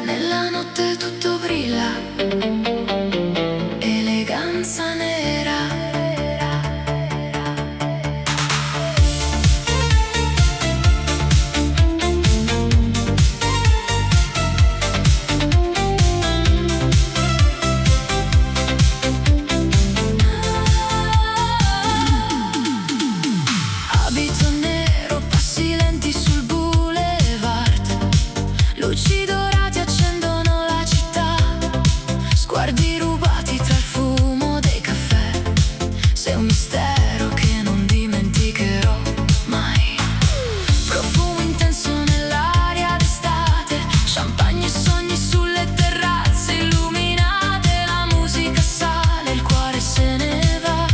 Nella notte tutto brilla, eleganza nera. Abito nero, passi lenti sul boulevard, luci dorate accendono la città, sguardi rubati tra il fumo dei caffè. Sei un mistero che non dimenticherò mai. Profumo intenso nell'aria d'estate, champagne e sogni sulle terrazze illuminate. La musica sale, il cuore se ne va,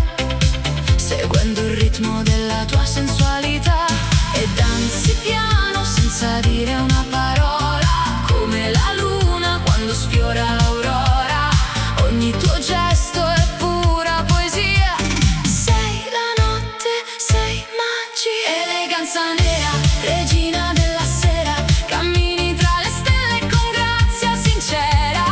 seguendo il ritmo della tua sensualità. E danzi piano senza dire una parola, come la luna quando sfiora l'aurora. Ogni tuo gesto è pura poesia. Sei la notte, sei magia. Eleganza nera, regina della sera, cammini tra le stelle con grazia sincera.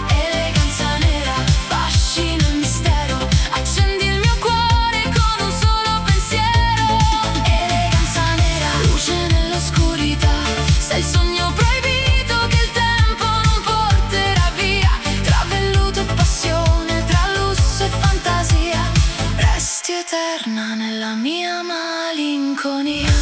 Eleganza nera, fascino e mistero, accendi il mio cuore con un solo pensiero. Eleganza nera, luce nell'oscurità, sei il sogno proibito che il tempo non porterà via. Tra velluto e passione, tra lusso e fantasia, resti eterna nella mia malinconia.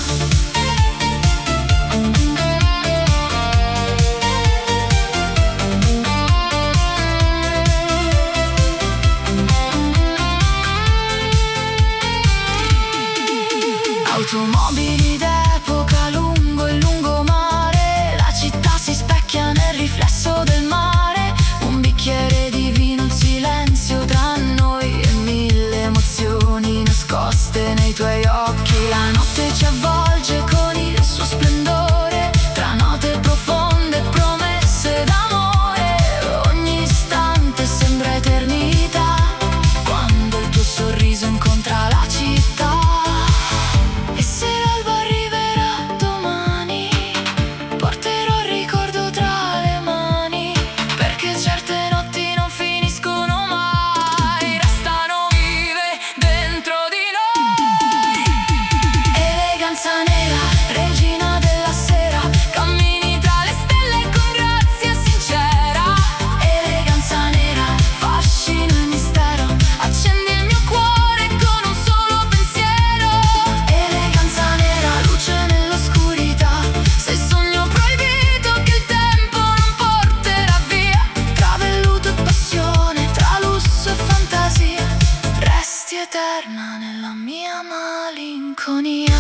Automobili d'epoca lungo il lungomare, la città si specchia nel riflesso del mare. Un bicchiere di vino, il silenzio tra noi e mille emozioni nascoste nei tuoi occhi. La notte ci avvolge con il suo splendore, tra note profonde e promesse d'amore. Ogni istante sembra eternità, quando il tuo sorriso incontra la città. E se l'alba arriverà domani, porterò il ricordo tra le mani, perché certe notti non finiscono mai, restano vive dentro di noi. Eleganza nera, regina della sera, cammini tra le stelle con grazia sincera. Eleganza nera, fascino e mistero, accendi il mio cuore con un solo pensiero. Eleganza nera, luce nell'oscurità, sei il sogno proibito che il tempo non porterà via. Tra velluto e passione, tra lusso e fantasia, resti eterna nella mia malinconia.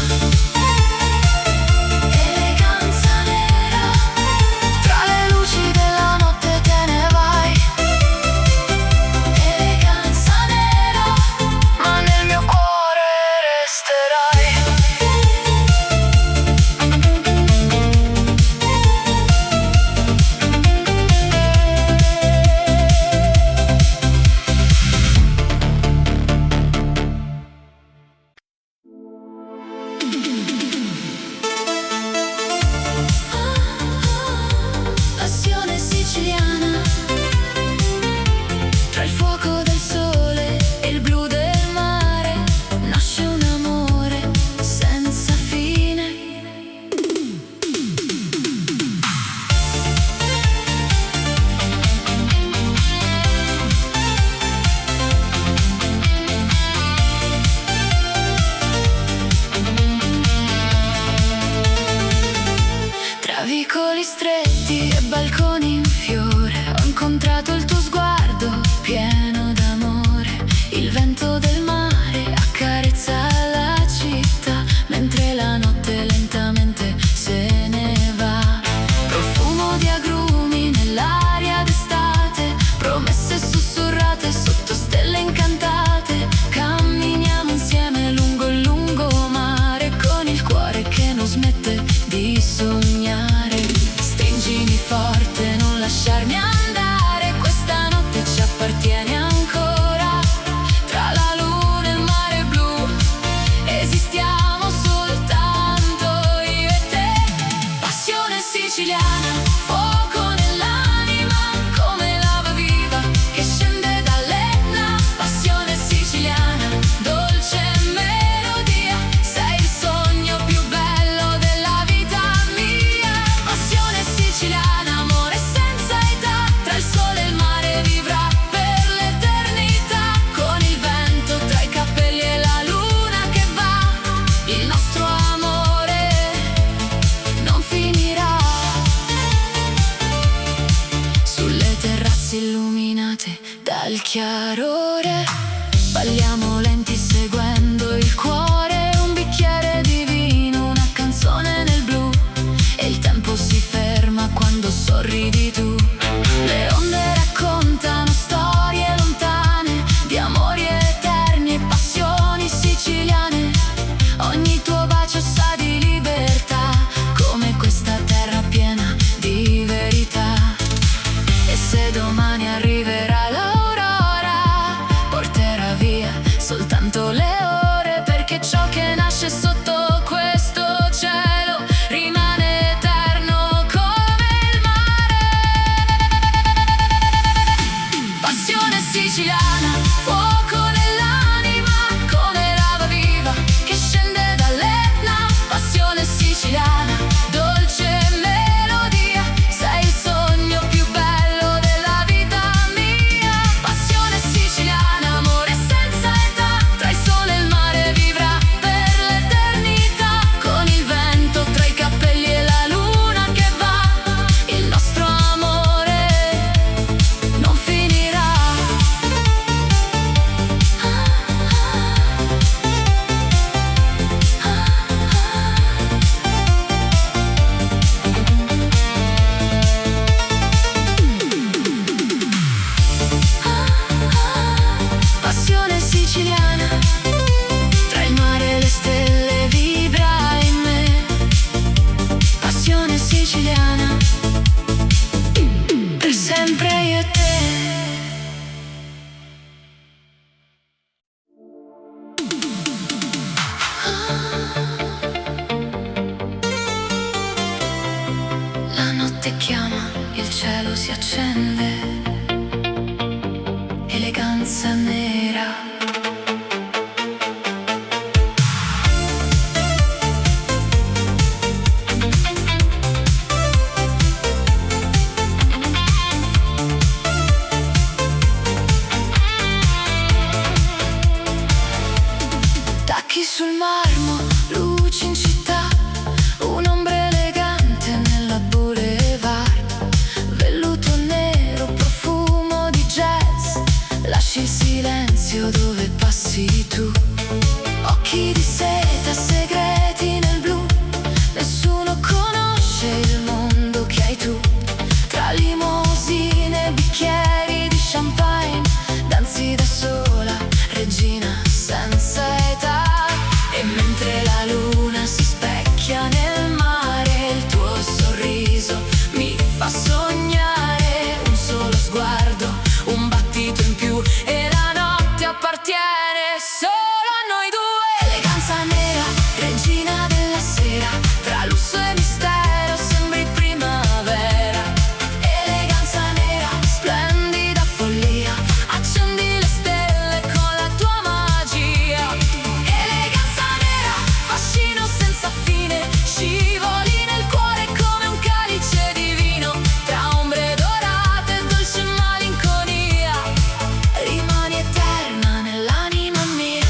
Eleganza nera, tra le luci della notte te ne vai. Eleganza nera, ma nel mio cuore resterai. chiarore. Balliamo lenti seguendo il cuore, un bicchiere di vino, una canzone nel blu, e il tempo si ferma quando sorridi tu. Le onde raccontano storie lontane, di amori eterni e passioni siciliane. Ogni tuo bacio sa di libertà, come questa terra piena di verità. E se domani arriverà l'aurora, porterà via soltanto le ore, perché ciò che nasce sotto questo cielo rimane eterno come il mare. Passione siciliana, fuoco nell'anima, come lava viva che scende dall'Etna. Passione siciliana, dolce melodia, sei il sogno più bello della vita mia. Passione siciliana, amore senza età, tra il sole e il mare vivrà per l'eternità. Con il vento tra i cappelli e la luna che va, il nostro amore non finirà. Passione siciliana, tra il mare e le stelle vibra in me. Passione siciliana, per sempre io e te. La notte chiama, il cielo si accende, eleganza nera. Tacchi sul marmo, luci in città, un'ombra elegante nella boulevard. Velluto nero, profumo di jazz, lasci il silenzio dove passi tu. Occhi di seta, segreti nel blu, nessuno conosce il mondo che hai tu. Tra limousine e bicchieri di champagne, danzi da sola, regina senza età. E mentre la luna si specchia nel mare, il tuo sorriso mi fa sognare. Un solo sguardo, un battito in più, e la notte appartiene solo a noi due. Eleganza nera, regina della sera, tra lusso e mistero sembri primavera. Eleganza nera, splendida follia, accendi le stelle con la tua magia. Eleganza nera, fascino senza fine, scivoli nel cuore come un calice di vino. Tra ombre dorate e dolce malinconia, rimani eterna nell'anima mia.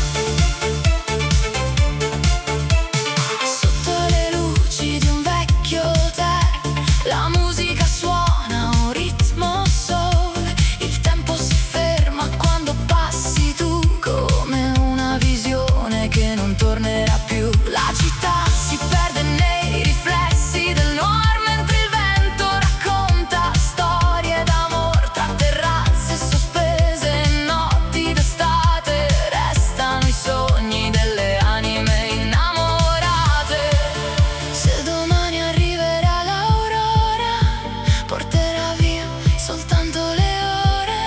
Sotto le luci di un vecchio hotel, la musica suona un ritmo soul. Il tempo si ferma quando passi tu, come una visione che non tornerà più. La città si perde nei riflessi del noir, mentre il vento racconta storie d'amor. Tra terrazze sospese e notti d'estate, restano i sogni delle anime innamorate. Se domani arriverà l'aurora, porterà via soltanto le ore,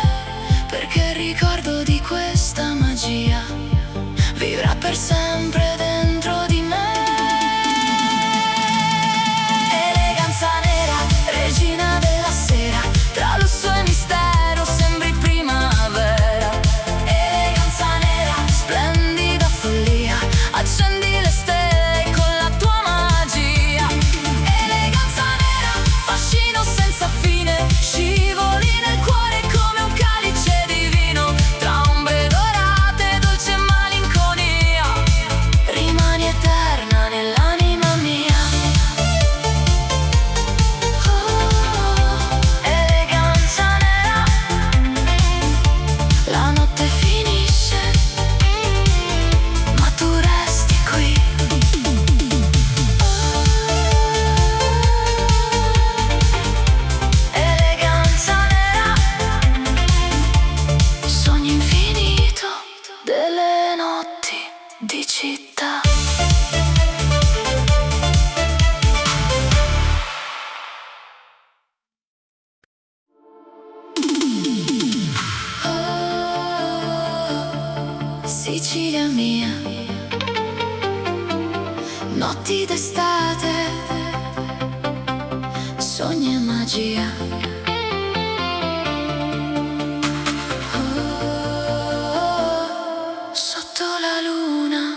perché il ricordo di questa magia vivrà per sempre dentro di me. Eleganza nera, regina della sera, tra lusso e mistero sembri primavera. Eleganza nera, splendida follia, accendi le stelle con la tua magia. Eleganza nera, fascino senza fine, scivoli nel cuore come un calice di vino. Tra ombre dorate e dolce malinconia, di città. Oh, Sicilia mia, notti d'estate, sogni e magia. Sotto la luna,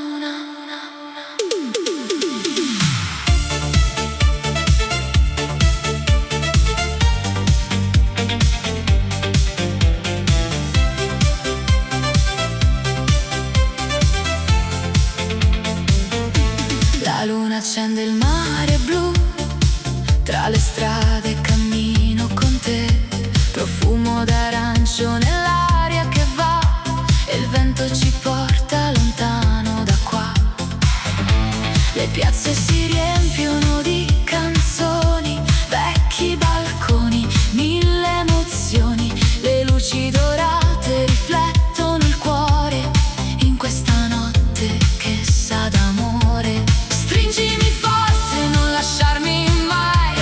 la luna accende il mare blu, tra le strade cammino con te, profumo d'arancio nell'aria che va, e il vento ci porta lontano da qua. Le piazze si riempiono di canzoni, vecchi balconi, mille emozioni, le luci dorate riflettono il cuore in questa notte che sa d'amore. Stringimi forte, non lasciarmi mai,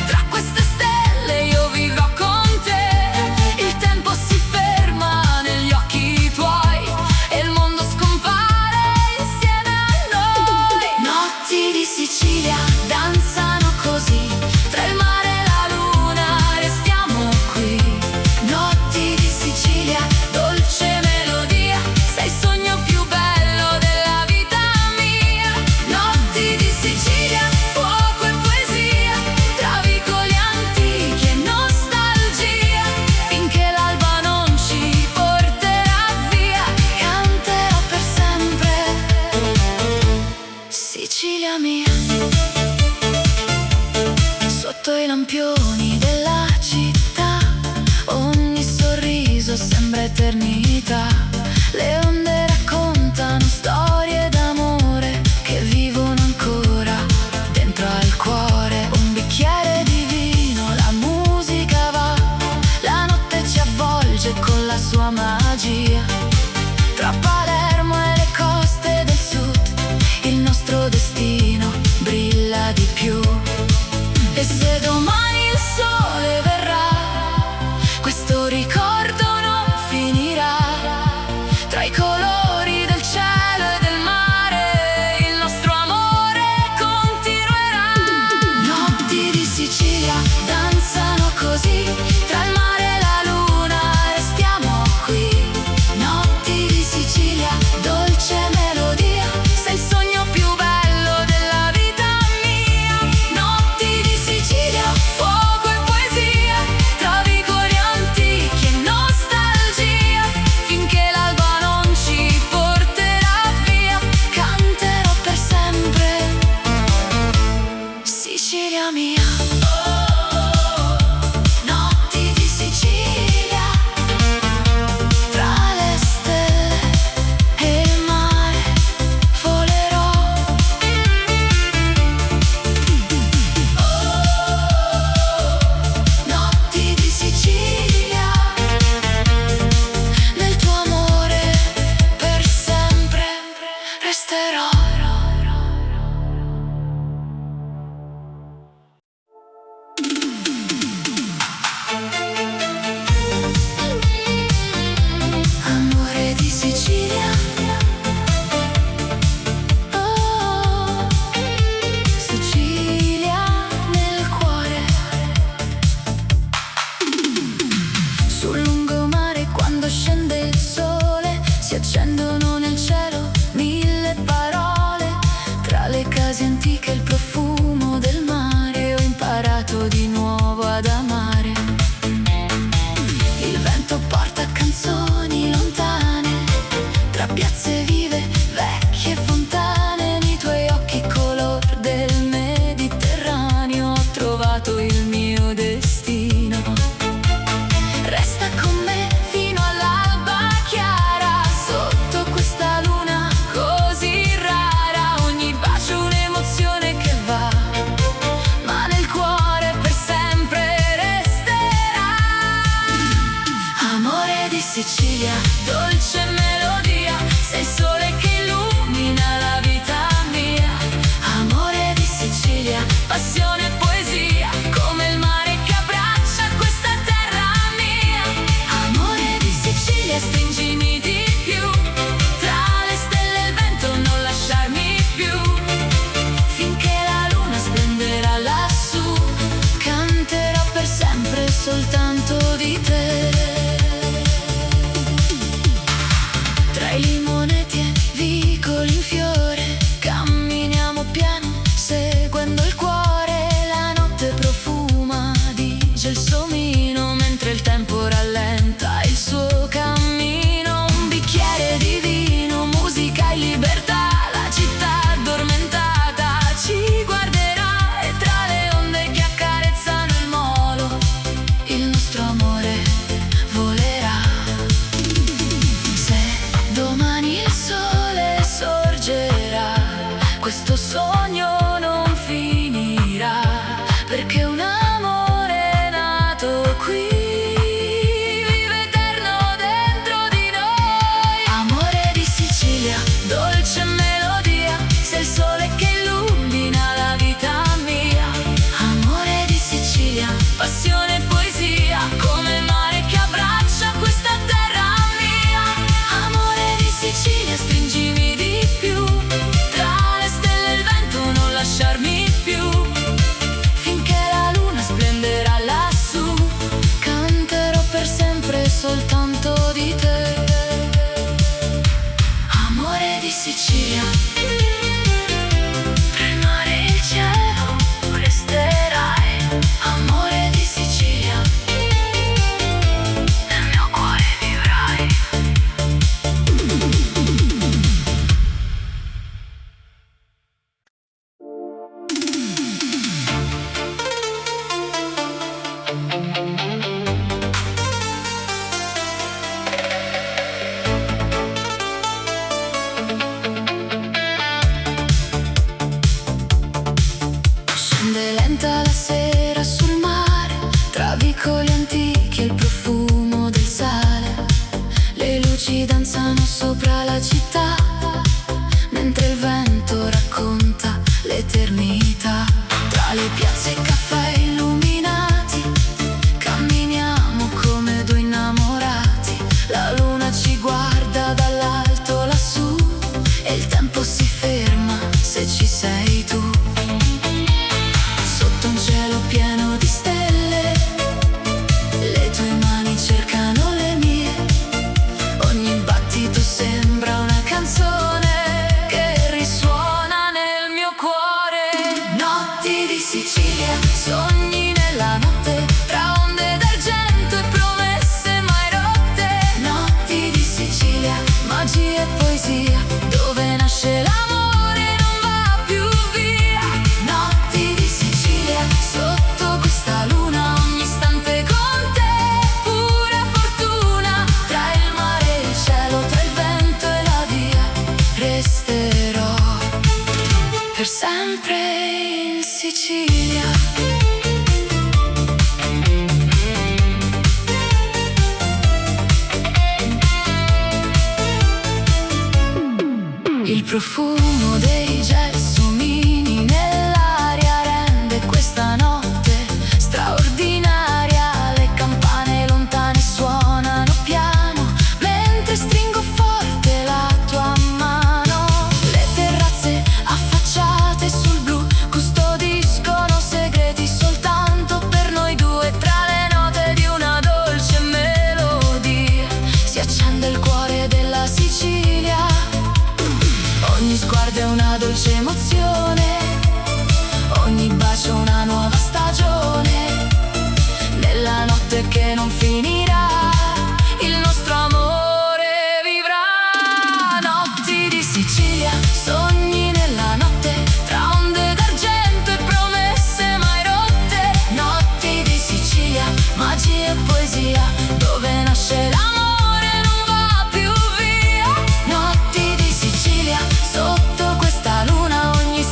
tra queste stelle io vivrò con te. Il tempo si ferma negli occhi tuoi e il mondo scompare insieme a noi. Notti di Sicilia danzano così, tra il mare e la luna restiamo qui. Notti di Sicilia, dolce melodia, sei il sogno più bello della vita mia. Notti di Sicilia, fuoco e poesia, tra vicoli antichi e nostalgia, finché l'alba non ci porterà via, canterò per sempre. Sicilia mia, sotto i lampioni della città, ogni sorriso sembra eternità. Le onde raccontano storie d'amore che vivono ancora dentro al cuore. Un bicchiere di vino, la musica va, la notte ci avvolge con la sua magia. Tra Palermo e le coste del sud, il nostro destino brilla di più. E se domani il sole verrà, questo ricordo non finirà. Tra i colori del cielo e del mare, il nostro amore continuerà. Notti di Sicilia danzano così, tra il mare e la luna restiamo qui. Notti di Sicilia, dolce melodia, sei il sogno più bello della vita mia. Notti di Sicilia, fuoco e poesia, tra vicoli antichi e nostalgia, finché l'alba non ci porterà via, canterò per sempre. Sicilia mia. Notti di Sicilia, tra le stelle e il mare volerò. Notti di Sicilia, nel tuo amore per sempre resterò. Amore di Sicilia, oh, Sicilia nel cuore. Sul lungomare quando scende il sole, si accendono nel cielo mille parole. Tra le case antiche il profumo del mare, ho imparato di nuovo ad amare. Il vento porta canzoni lontane, tra piazze vive, vecchie fontane. Nei tuoi occhi color del Mediterraneo ho trovato il mio destino. Resta con me fino all'alba chiara, sotto questa luna così rara. Ogni bacio un'emozione che va, ma nel cuore per sempre resterà. Amore di Sicilia, dolce melodia, sei il sole che illumina libertà, la città addormentata ci guarderà e tra le onde che accarezzano il molo il nostro amore volerà. Se domani il sole sorgerà, questo sogno non finirà, perché un amore è nato qui, vive eterno dentro di noi. Amore di Sicilia, dolce melodia, sei il sole che illumina la vita mia. Amore di Sicilia, passione e poesia, come il mare che abbraccia questa terra mia. Amore di Sicilia, stringimi di più, tra le stelle e il vento non lasciarmi più, finché la luna splenderà lassù, canterò per sempre soltanto di te. Amore di Sicilia, tra il mare e il cielo resterai. Amore di Sicilia, nel mio cuore vivrai. Scende lenta la sera sul mare, tra vicoli antichi e il profumo del sale. Le luci danzano sopra la città, mentre il vento racconta l'eternità. Tra le piazze e caffè illuminati, camminiamo come due innamorati. La luna ci guarda dall'alto lassù, e il tempo si ferma se ci sei tu. Sotto un cielo pieno di stelle, le tue mani cercano le mie. Ogni battito sembra una canzone che risuona nel mio cuore. Notti di Sicilia, sogni nella notte, tra onde d'argento e promesse mai rotte. Notti di Sicilia, magia e poesia, dove nasce l'amore non va più via. Notti di Sicilia, sotto questa luna, ogni istante con te, pura fortuna. Tra il mare e il cielo, tra il vento e la via, resterò per sempre in Sicilia. Il profumo dei gelsomini nell'aria rende questa notte straordinaria. Le campane lontane suonano piano, mentre stringo forte la tua mano. Le terrazze affacciate sul blu custodiscono segreti soltanto per noi due. Tra le note di una dolce melodia si accende il cuore della Sicilia. Ogni sguardo è una dolce emozione, ogni bacio una nuova stagione. Nella notte che non finirà, il nostro amore vivrà. Notti di Sicilia, sogni nella notte, tra onde d'argento e promesse mai rotte. Notti di Sicilia, magia e poesia, dove nasce l'amore non va più via. Notti di Sicilia, sotto questa luna, ogni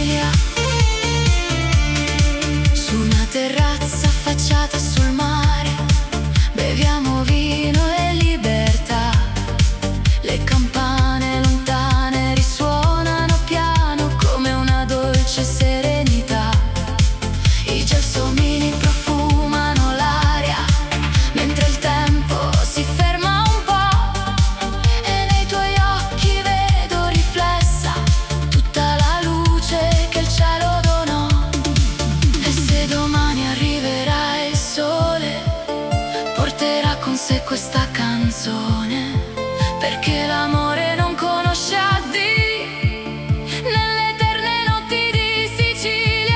Sicilia, su una terrazza affacciata sul mare, beviamo vino e libertà. Le campane lontane risuonano piano come una dolce serenità. I gelsomini profumano l'aria, mentre il tempo si ferma un po', e nei tuoi occhi vedo riflessa tutta la luce che il cielo donò. E se domani arriverà il sole, porterà con sé questa canzone, perché l'amore non conosce addii nelle eterne notti di Sicilia.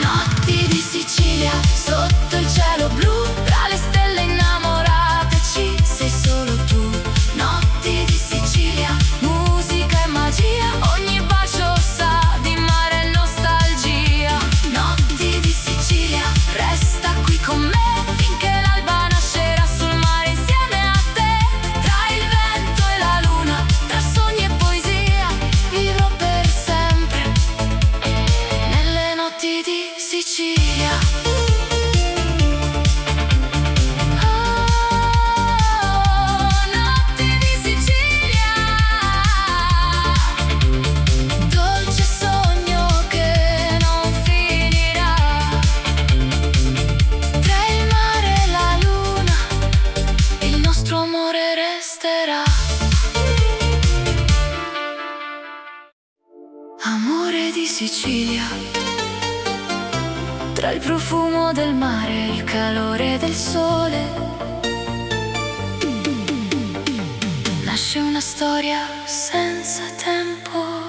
Notti di Sicilia, sotto il cielo blu, tra le stelle innamorate ci sei solo tu. Notti di Sicilia, musica e magia, ogni bacio sa di mare e nostalgia. Notti di Sicilia, resta qui con me finché l'alba nascerà sul mare insieme a te. Tra il vento e la luna, tra sogni e poesia, vivrò per sempre nelle notti di Sicilia. Oh, notti di Sicilia, dolce sogno che non finirà. Tra il mare e la luna, il nostro amore resterà. Amore di Sicilia, tra il profumo del mare e il calore del sole, nasce una storia senza tempo.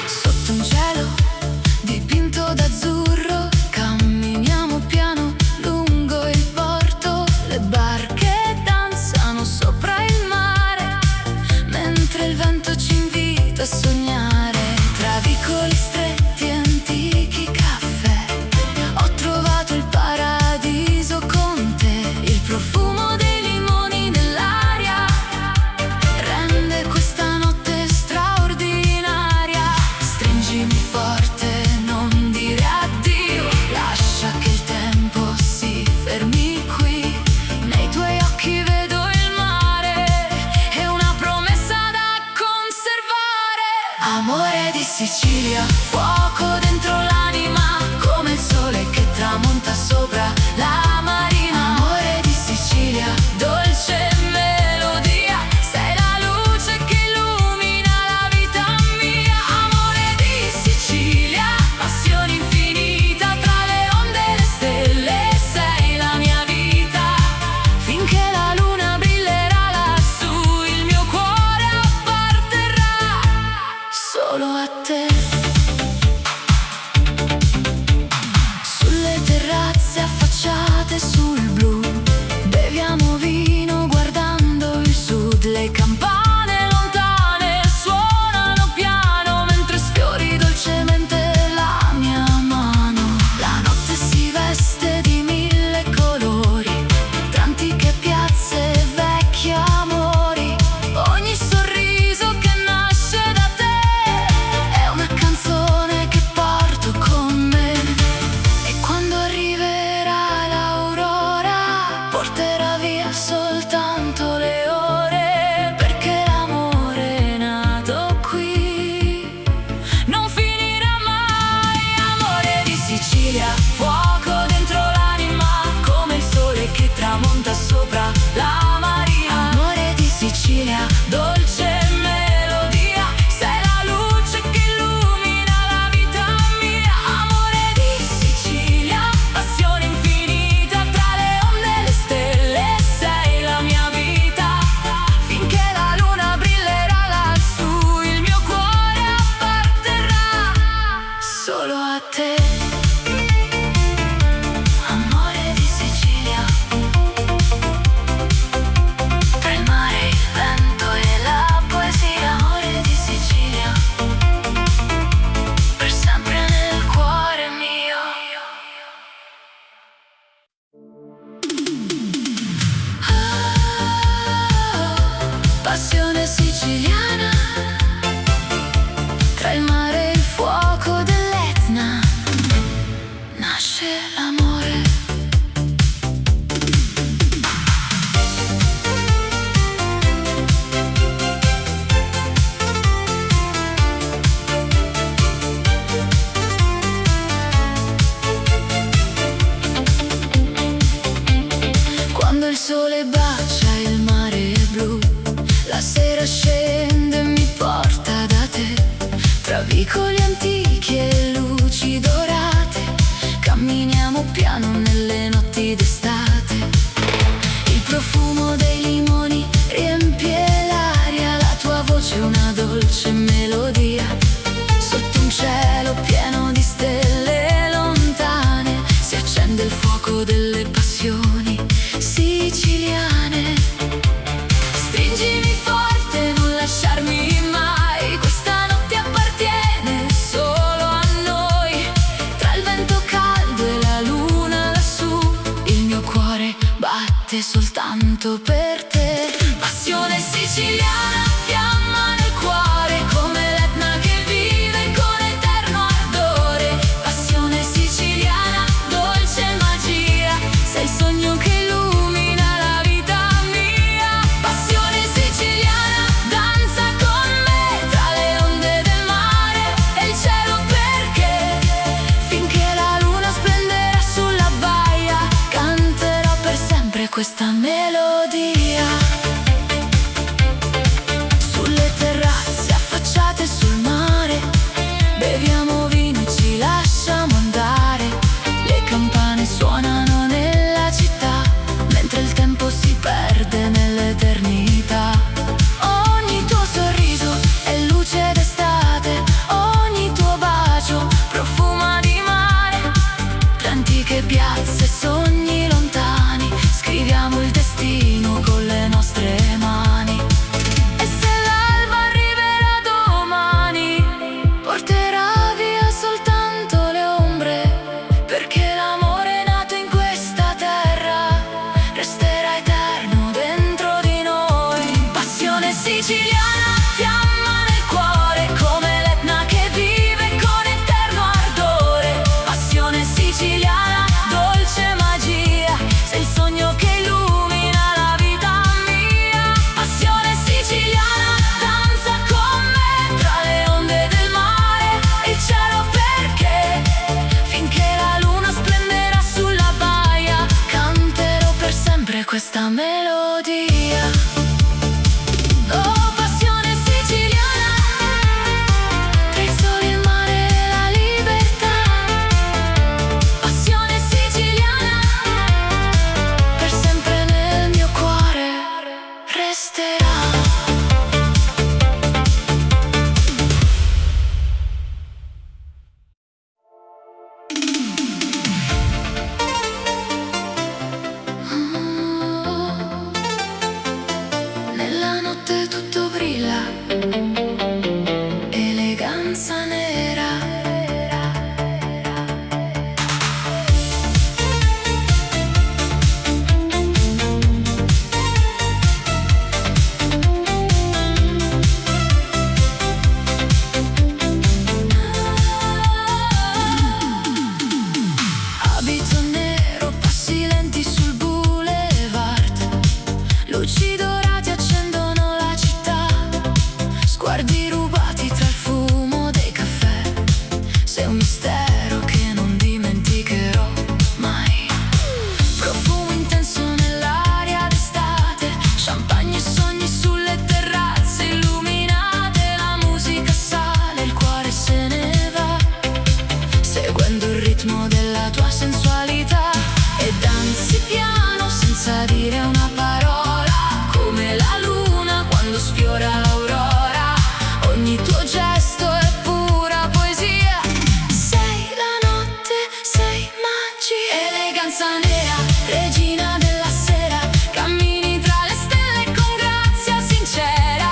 Sotto un cielo dipinto d'azzurro, camminiamo piano lungo il porto. Le barche danzano sopra il mare, mentre il vento ci invita a sognare. Tra vicoli stretti e antichi caffè, ho trovato il paradiso con te. Il profumo dei limoni nell'aria rende questa notte straordinaria. Stringimi forte, non dire addio, lascia che il tempo si fermi qui. Nei tuoi occhi vedo il mare e una promessa da conservare. Amore di Sicilia, fuoco dentro l'anima, come il sole che tramonta sopra la marina. Amore di Sicilia, dolce melodia, sei la luce che illumina la vita mia. Amore di Sicilia, passione infinita, tra le onde e le stelle, sei la mia vita. Finché la luna brillerà lassù, il mio cuore apparterrà solo a te. Sulle terrazze affacciate sul blu, beviamo vino guardando il sud. Le campane lontane suonano piano, mentre sfiori dolcemente la mia mano. La notte si veste di mille colori, tra antiche piazze e vecchi amori. Ogni sorriso che nasce da te è una canzone che porto con me. E quando arriverà l'aurora, porterà via solo tra vicoli antichi e luci dorate. Camminiamo piano nelle notti d'estate. Il profumo dei limoni riempie l'aria, la tua voce è una dolce melodia. Sotto un cielo pieno di stelle lontane si accende il fuoco delle passioni siciliane. Stringimi forte, non lasciarmi mai, questa notte appartiene solo a noi. Tra il vento caldo e la luna lassù, il mio cuore batte soltanto per te. Passione siciliana, fiamma nel cuore, come l'Etna che vive con eterno ardore. Passione siciliana, dolce magia, sei il sogno che illumina la vita mia. Passione siciliana, danza con me tra le onde del mare e il cielo, perché finché la luna splenderà sulla baia canterò per sempre questa melodia. Sulle terrazze affacciate sul mare beviamo vino e ci lasciamo andare. Le campane suonano nella città mentre il tempo si perde nell'eternità. Ogni tuo sorriso è luce d'estate, ogni tuo bacio profuma di mare. Tra antiche piazze e sogni lontani scriviamo il destino con le nostre mani. E se l'alba arriverà domani, porterà via soltanto le ombre, perché l'amore nato in questa terra resterà eterno dentro di noi. Passione siciliana, fiamma nel cuore, come l'Etna che vive con eterno ardore. Passione siciliana, dolce magia, sei il sogno che illumina la vita mia. Passione siciliana, danza con me tra le onde del mare e il cielo, perché finché la luna splenderà sulla baia canterò per sempre questa melodia. Oh, passione siciliana, tra il sole, il mare e la libertà. Passione siciliana, per sempre nel mio cuore resterà. Nella notte tutto brilla, eleganza nera. Abito nero, passi lenti sul boulevard, luci dorate accendono la città. Sguardi rubati tra il fumo dei caffè, sei un mistero che non dimenticherò mai. Profumo intenso nell'aria d'estate, champagne e sogni sulle terrazze illuminate. La musica sale, il cuore se ne va, seguendo il ritmo della tua sensualità. E danzi piano senza dire una parola, come la luna quando sfiora l'aurora. Ogni tuo gesto è pura poesia, sei la notte, sei magia. Eleganza nera, regina della sera, cammini tra le stelle con grazia sincera.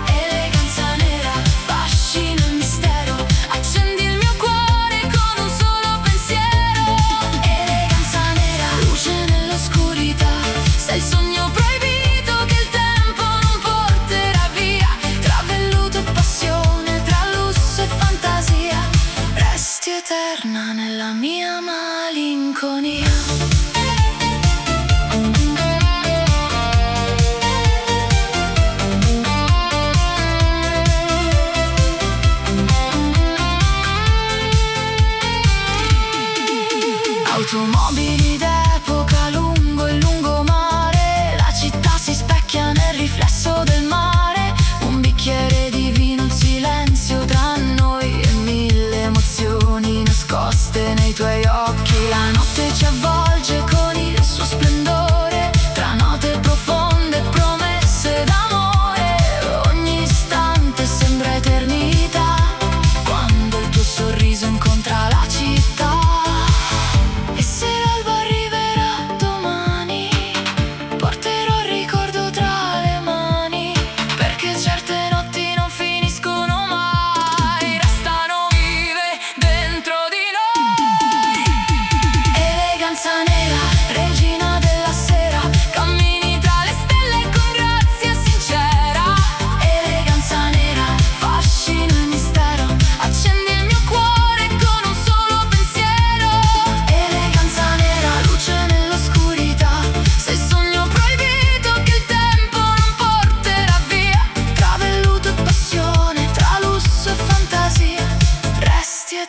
Eleganza nera, fascino e mistero, accendi il mio cuore con un solo pensiero. Eleganza nera, luce nell'oscurità, sei il sogno proibito che il tempo non porterà via. Tra velluto e passione, tra lusso e fantasia, resti eterna nella mia malinconia. Automobili d'epoca lungo il lungomare, la città si specchia nel riflesso del mare. Un bicchiere di vino, il silenzio tra noi,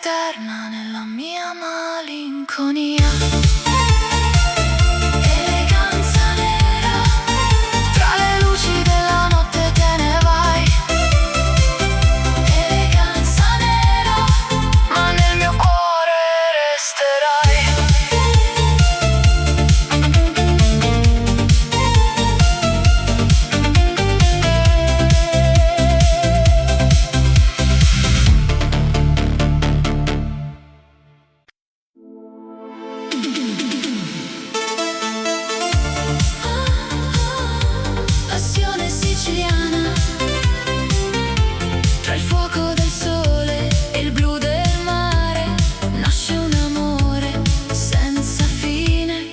eterna nella mia malinconia. Eleganza nera, tra le luci della notte te ne vai. Eleganza nera, ma nel mio cuore resterai. Passione siciliana, tra il fuoco del sole e il blu del mare, nasce un amore senza fine.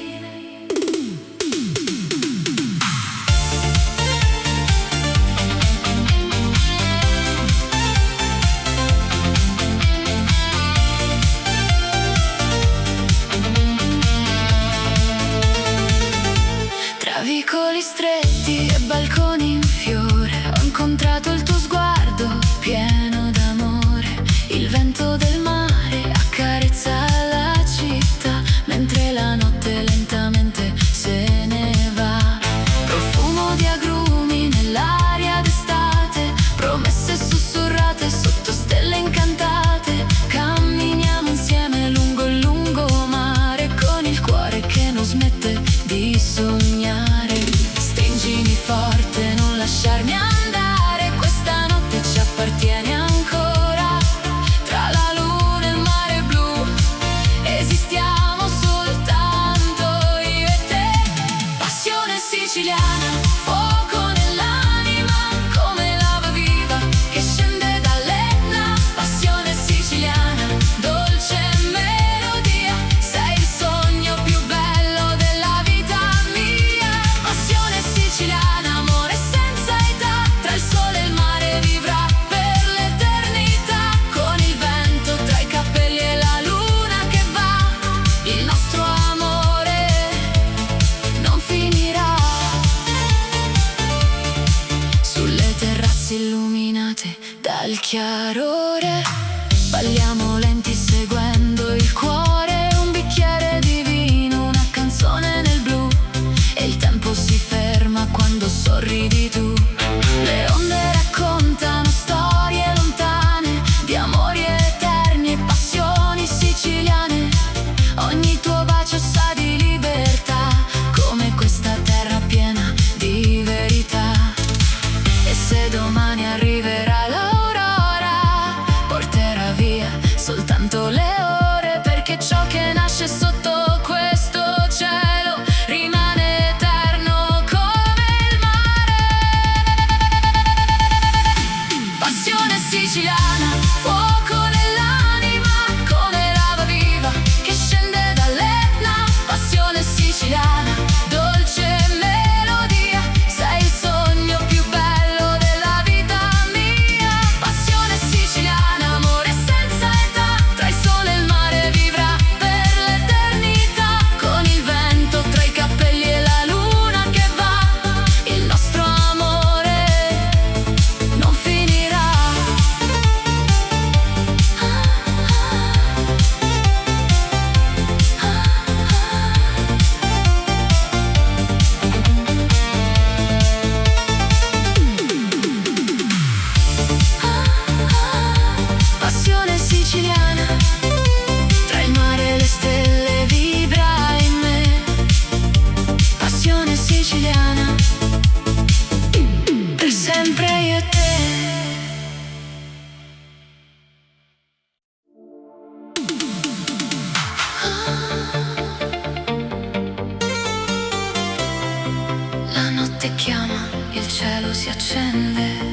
Tra vicoli stretti e balconi in fiore, ho incontrato il tuo sguardo pieno d'amore. Il vento del mare accarezza la città, mentre la notte lentamente se ne va. Profumo di agrumi nell'aria d'estate, promesse sussurrate sotto stelle incantate. Camminiamo insieme lungo il lungomare, con il cuore che non smette di sognare. Stringimi forte, non lasciarmi andare, questa notte ci appartiene ancora. Tra la luna e il mare blu esistiamo soltanto io e te. Passione siciliana, fuoco nell'anima, come lava viva che scende dall'Etna. Passione siciliana, dolce melodia, sei il sogno più bello della vita mia. Passione siciliana, amore senza età, tra il sole e il mare vivrà per l'eternità. Con il vento tra i capelli e la luna che va, il nostro amore non finirà. Sulle terrazze illuminate dal chiarore, balliamo lenti seguendo il cuore. Un bicchiere di vino, una canzone nel blu, e il tempo si ferma quando sorridi tu. Le onde raccontano storie lontane di amori eterni e passioni siciliane. Ogni tuo bacio sa di libertà, come questa terra piena di verità. E se domani arriverà l'aurora, porterà via soltanto le ore, perché ciò che nasce sotto questo cielo rimane eterno come il mare. Passione siciliana, fuoco nell'anima, come lava viva che scende dall'Etna. Passione siciliana, dolce melodia, sei il sogno più bello della vita mia. Passione siciliana, amore senza età, tra il sole e il mare vivrà per l'eternità. Con il vento tra i capelli e la luna che va, il nostro amore non finirà. Passione siciliana, tra il mare e le stelle vibra in me. Passione siciliana, per sempre io e te. La notte chiama, il cielo si accende.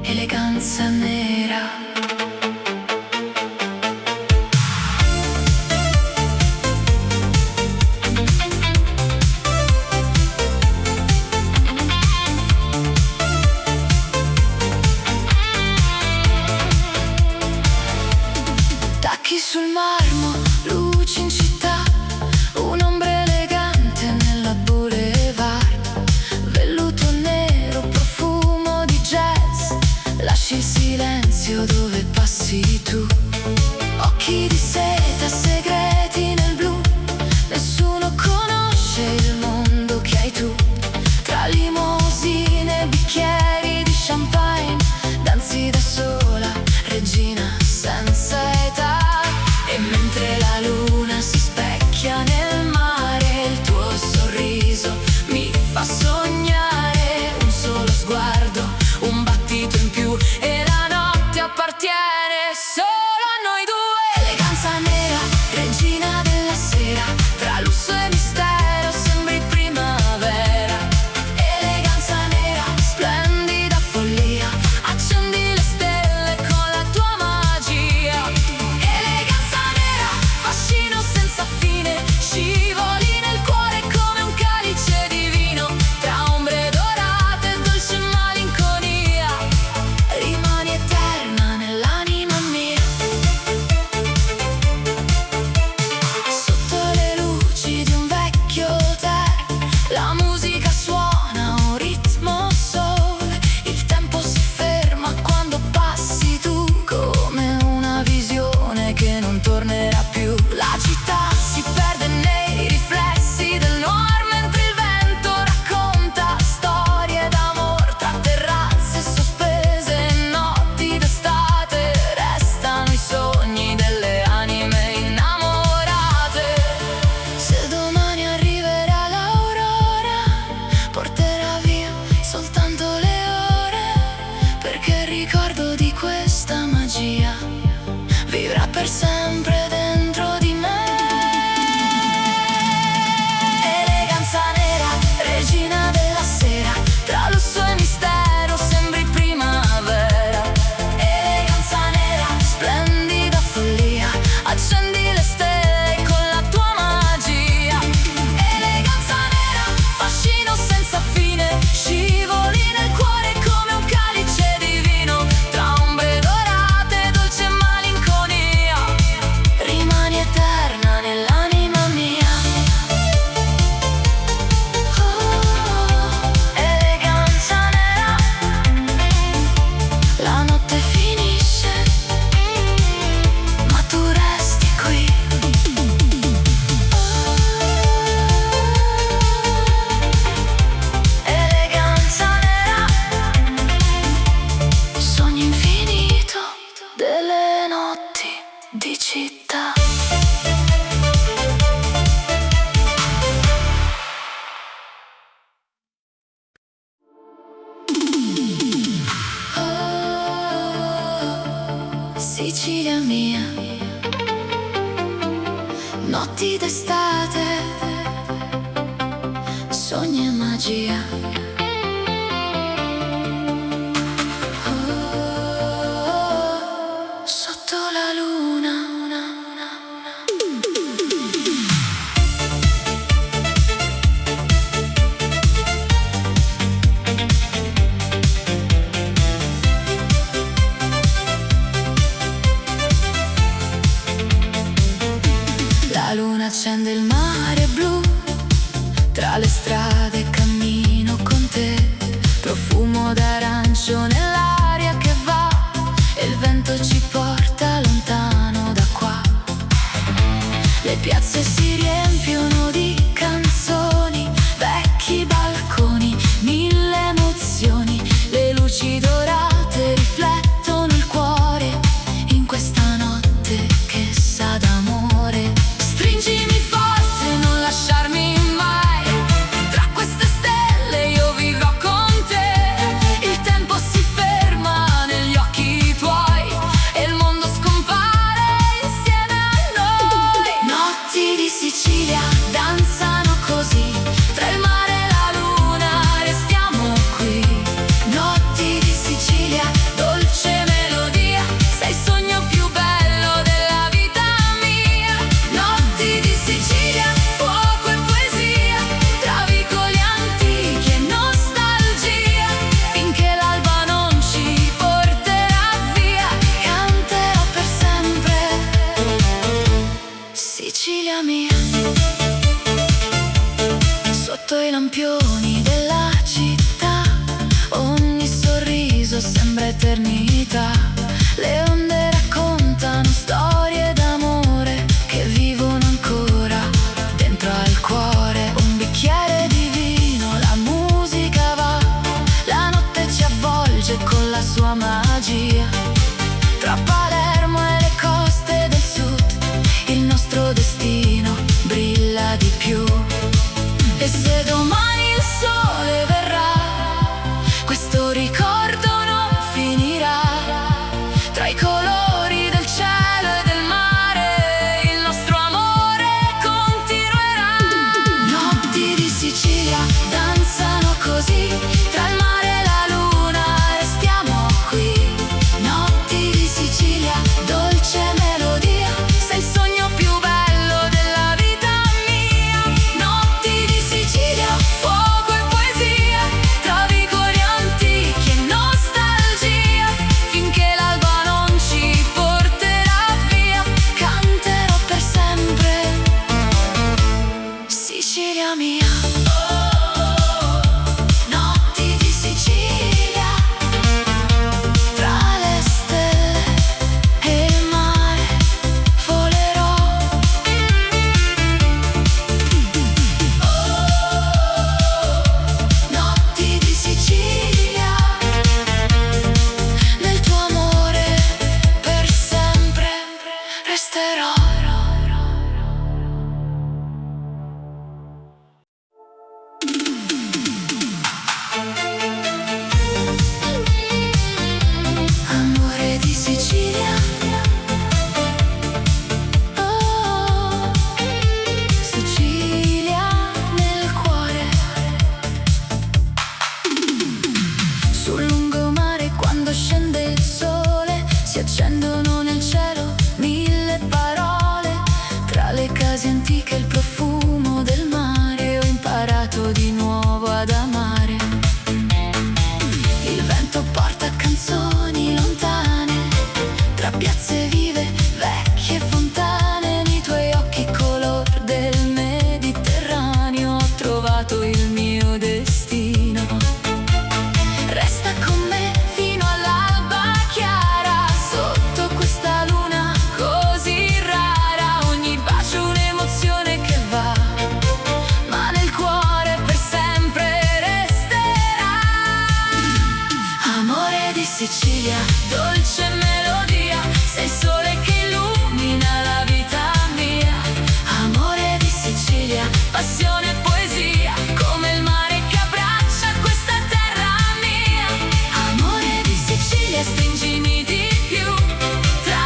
Eleganza nera. Tacchi sul marmo, luci in città, un'ombra elegante nella boulevard. Velluto nero, profumo di jazz, lasci il silenzio Sicilia mia, notti d'estate, sogni e magia. Oh, sotto la luna. La luna accende il mare blu, tra le strade cammino con te, profumo d'arancio nell'aria che va, e il vento ci porta lontano da qua. Le piazze si riempiono di canzoni, vecchi balconi, mille emozioni, le luci dorate riflettono il cuore in questa notte che sa d'amore. Stringimi forte, non lasciarmi mai, tra queste stelle io vivrò con te. Il tempo si ferma negli occhi tuoi e il mondo scompare insieme a noi. Notti di Sicilia danzano così, tra il mare e la luna restiamo qui. Notti di Sicilia, dolce melodia, sei il sogno più bello della vita mia. Notti di Sicilia, fuoco e poesia, tra vicoli antichi e nostalgia, finché l'alba non ci porterà via, canterò per sempre. Sicilia mia, sotto i lampioni della città, ogni sorriso sembra eternità. Le onde raccontano storie d'amore che vivono ancora dentro al cuore. Un bicchiere di vino, la musica va, la notte ci avvolge con la sua magia. Tra Palermo e le coste del sud, il nostro destino brilla di più. E se domani il sole verrà, questo ricordo non finirà. Tra i colori del cielo e del mare, il nostro amore continuerà. Notti di Sicilia danzano così, tra il mare e la luna restiamo qui. Notti di Sicilia, dolce melodia, sei il sogno più bello della vita mia. Notti di Sicilia, fuoco e poesia, tra vicoli antichi e nostalgia, finché l'alba non ci porterà via, canterò per sempre. Sicilia mia. Notti di Sicilia, tra le stelle e il mare volerò. Notti di Sicilia, nel tuo amore per sempre resterò. Amore di Sicilia, oh, Sicilia nel cuore. Sul lungomare quando scende il sole, si accendono nel cielo mille parole. Tra le case antiche il profumo del mare, ho imparato di nuovo ad amare. Il vento porta canzoni lontane, tra piazze vive, vecchie fontane. Nei tuoi occhi color del Mediterraneo ho trovato il mio destino. Resta con me fino all'alba chiara, sotto questa luna così rara. Ogni bacio un'emozione che va, ma nel cuore per sempre resterà. Amore di Sicilia, dolce melodia, sei il sole che illumina la vita mia. Amore di Sicilia, passione e poesia, come il mare che abbraccia questa terra mia. Amore di Sicilia, stringimi di più, tra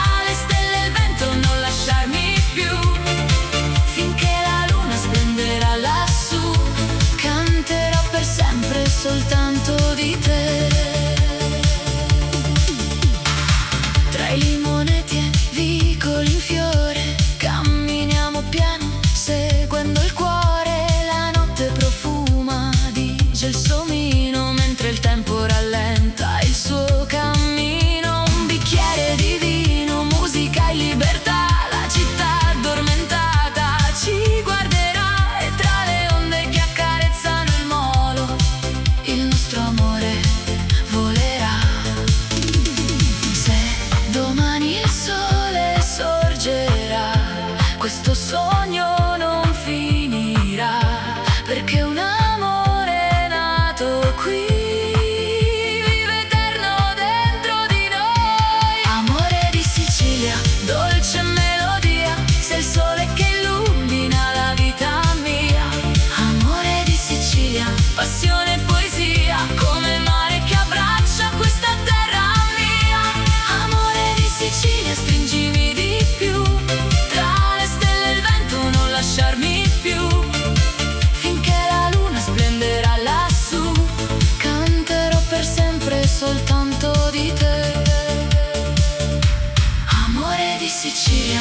Sicilia.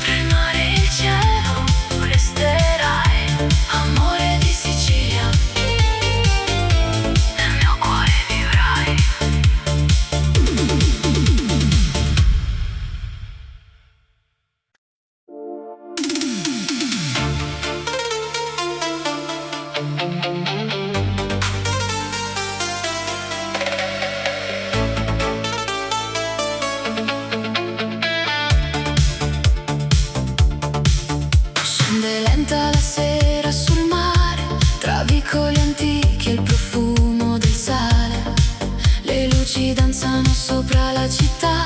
Tra il mare e il cielo resterai, amore di Sicilia, nel mio cuore vivrai. Scende lenta la sera sul mare, tra vicoli antichi e il profumo del sale. Le luci danzano sopra la città,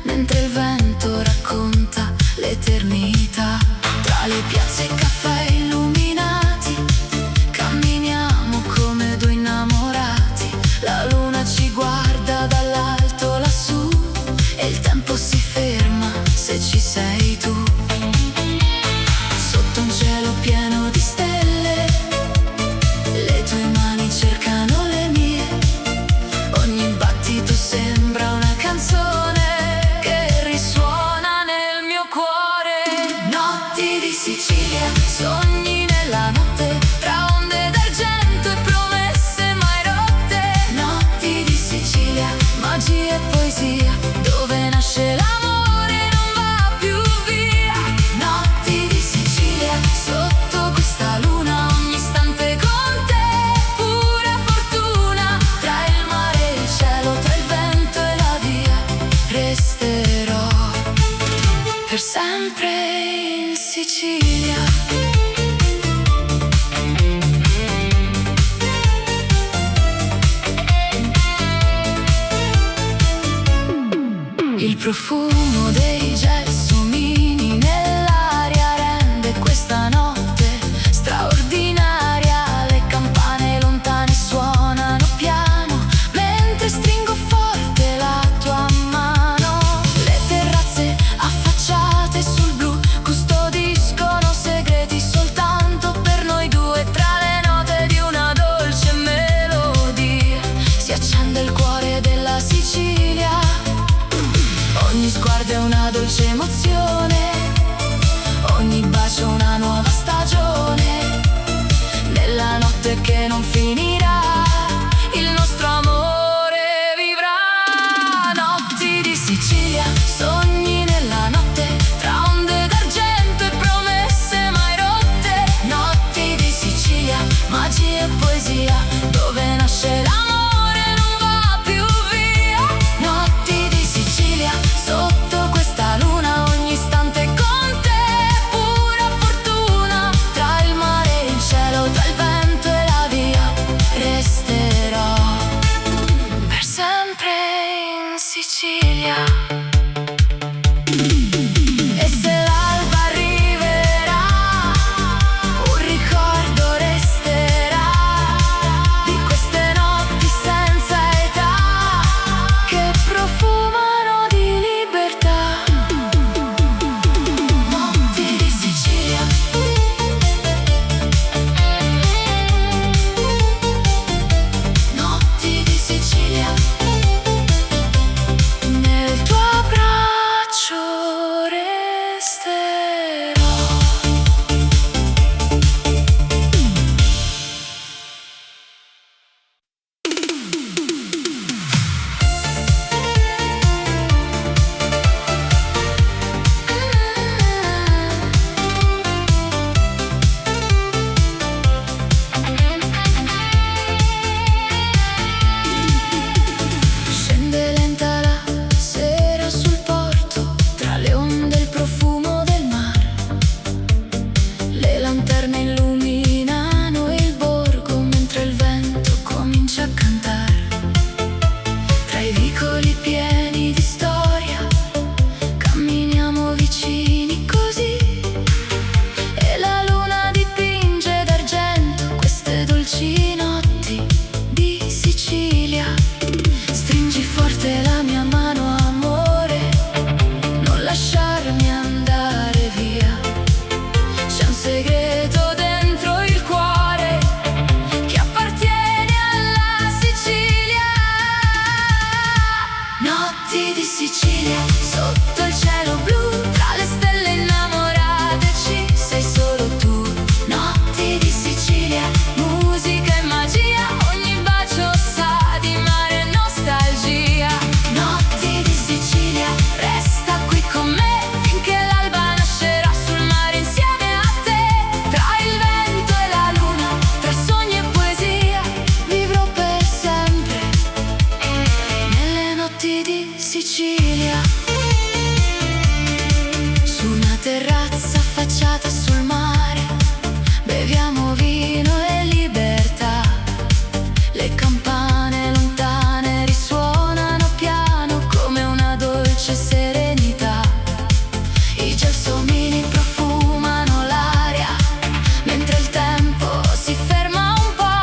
mentre il vento racconta l'eternità. Tra le piazze e caffè illuminati, camminiamo come due innamorati. La luna ci guarda dall'alto lassù, e il tempo si ferma se ci sei tu. Sotto un cielo pieno di stelle, le tue mani cercano le mie. Ogni battito sembra una canzone che risuona nel mio cuore. Notti di Sicilia, sogni nella notte, tra onde d'argento e promesse mai rotte. Notti di Sicilia, magia e poesia, dove nasce l'amore non va più via. Notti di Sicilia, sotto questa luna, ogni istante con te, pura fortuna. Tra il mare e il cielo, tra il vento e la via, resterò per sempre in Sicilia. Il profumo dei gelsomini nell'aria rende questa notte straordinaria. Le campane lontane suonano piano, mentre stringo forte la tua mano. Le terrazze affacciate sul blu custodiscono segreti soltanto per noi due. Tra le note di una dolce melodia si accende il cuore della Sicilia. Ogni sguardo è una dolce emozione, ogni bacio una nuova stagione. Nella notte che non finirà, il nostro amore vivrà. Notti di Sicilia, sogni nella notte, tra onde d'argento e promesse mai rotte. Notti di Sicilia, magia e poesia, dove nasce l'amore non va più via. Notti di Sicilia, sotto questa luna, ogni istante con te, pura fortuna. Tra il mare e il cielo, tra il vento e la via, resterò per sempre in Sicilia. E se l'alba arriverà, un ricordo resterà di queste notti senza età, che profumano di libertà. Notti di Sicilia. Notti di Sicilia. Nel tuo abbraccio resterò. Scende lenta la sera sul porto, tra le onde e il profumo del mare. Le lanterne illuminano il borgo, mentre il vento comincia a cantare. Tra i vicoli pieni di storia, camminiamo vicini così, e la luna dipinge d'argento queste dolci notti di Sicilia. Stringi forte la mia mano, amore, non lasciarmi andare via. C'è un segreto dentro il cuore che appartiene alla Sicilia. Notti Notti di Sicilia, sotto il cielo blu, tra le stelle innamorate ci sei solo tu. Notti di Sicilia, musica e magia, ogni bacio sa di mare e nostalgia. Notti di Sicilia, resta qui con me finché l'alba nascerà sul mare insieme a te. Tra il vento e la luna, tra sogni e poesia, vivrò per sempre nelle notti di Sicilia. Su una terrazza affacciata sul mare, beviamo vino e libertà. Le campane lontane risuonano piano come una dolce serenità. I gelsomini profumano l'aria mentre il tempo si ferma un po',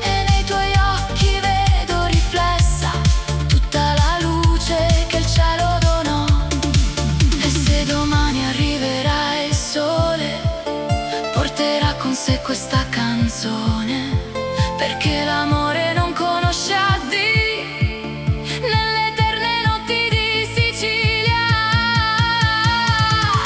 e nei tuoi occhi vedo riflessa tutta la luce che il cielo donò. E se domani arriverà il sole, porterà con sé questa canzone, perché l'amore non conosce addio nelle eterne notti di Sicilia.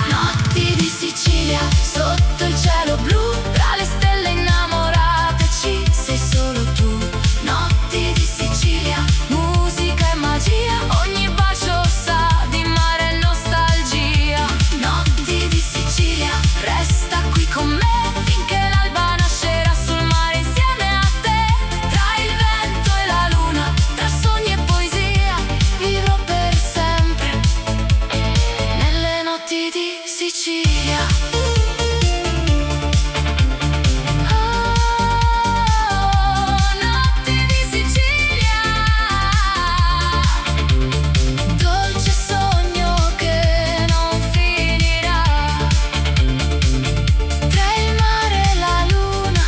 Notti di Sicilia, sotto il cielo blu, tra le stelle innamorate ci sei solo tu. Notti di Sicilia, musica e magia, ogni bacio sa di mare e nostalgia. Notti di Sicilia, resta qui con me finché l'alba nascerà sul mare insieme a te. Tra il vento e la luna, tra sogni e poesia, vivrò per sempre nelle notti di Sicilia. Notti di Sicilia, dolce sogno che non finirà. Tra il mare e la luna,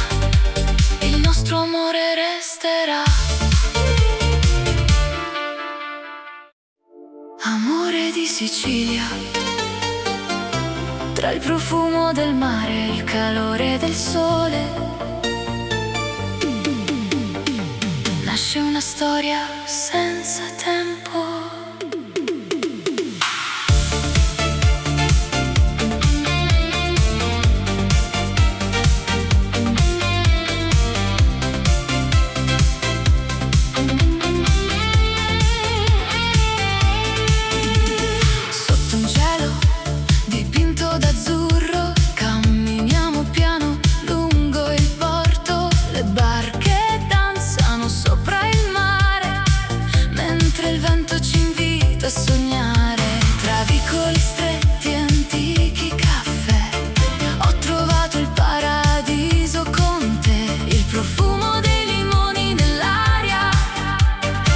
il nostro amore resterà. Amore di Sicilia, tra il profumo del mare e il calore del sole, nasce una storia senza tempo. Sotto un cielo dipinto d'azzurro, camminiamo piano lungo il porto. Le barche danzano sopra il mare, mentre il vento ci invita a sognare. Tra vicoli stretti e antichi caffè, ho trovato il paradiso con te. Il profumo dei limoni nell'aria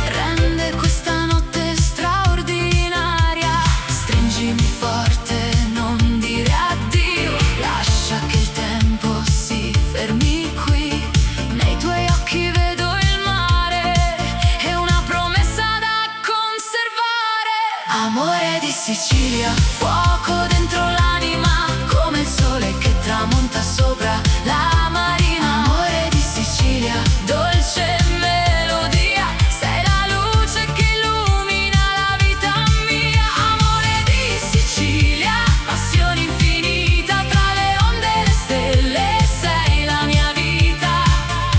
rende questa notte straordinaria. Stringimi forte, non dire addio, lascia che il tempo si fermi qui. Nei tuoi occhi vedo il mare e una promessa da conservare. Amore di Sicilia, fuoco dentro l'anima, come il sole che tramonta sopra la marina. Amore di Sicilia, dolce melodia, sei la luce che illumina la vita mia. Amore di Sicilia, passione infinita, tra le onde e le stelle sei la mia vita.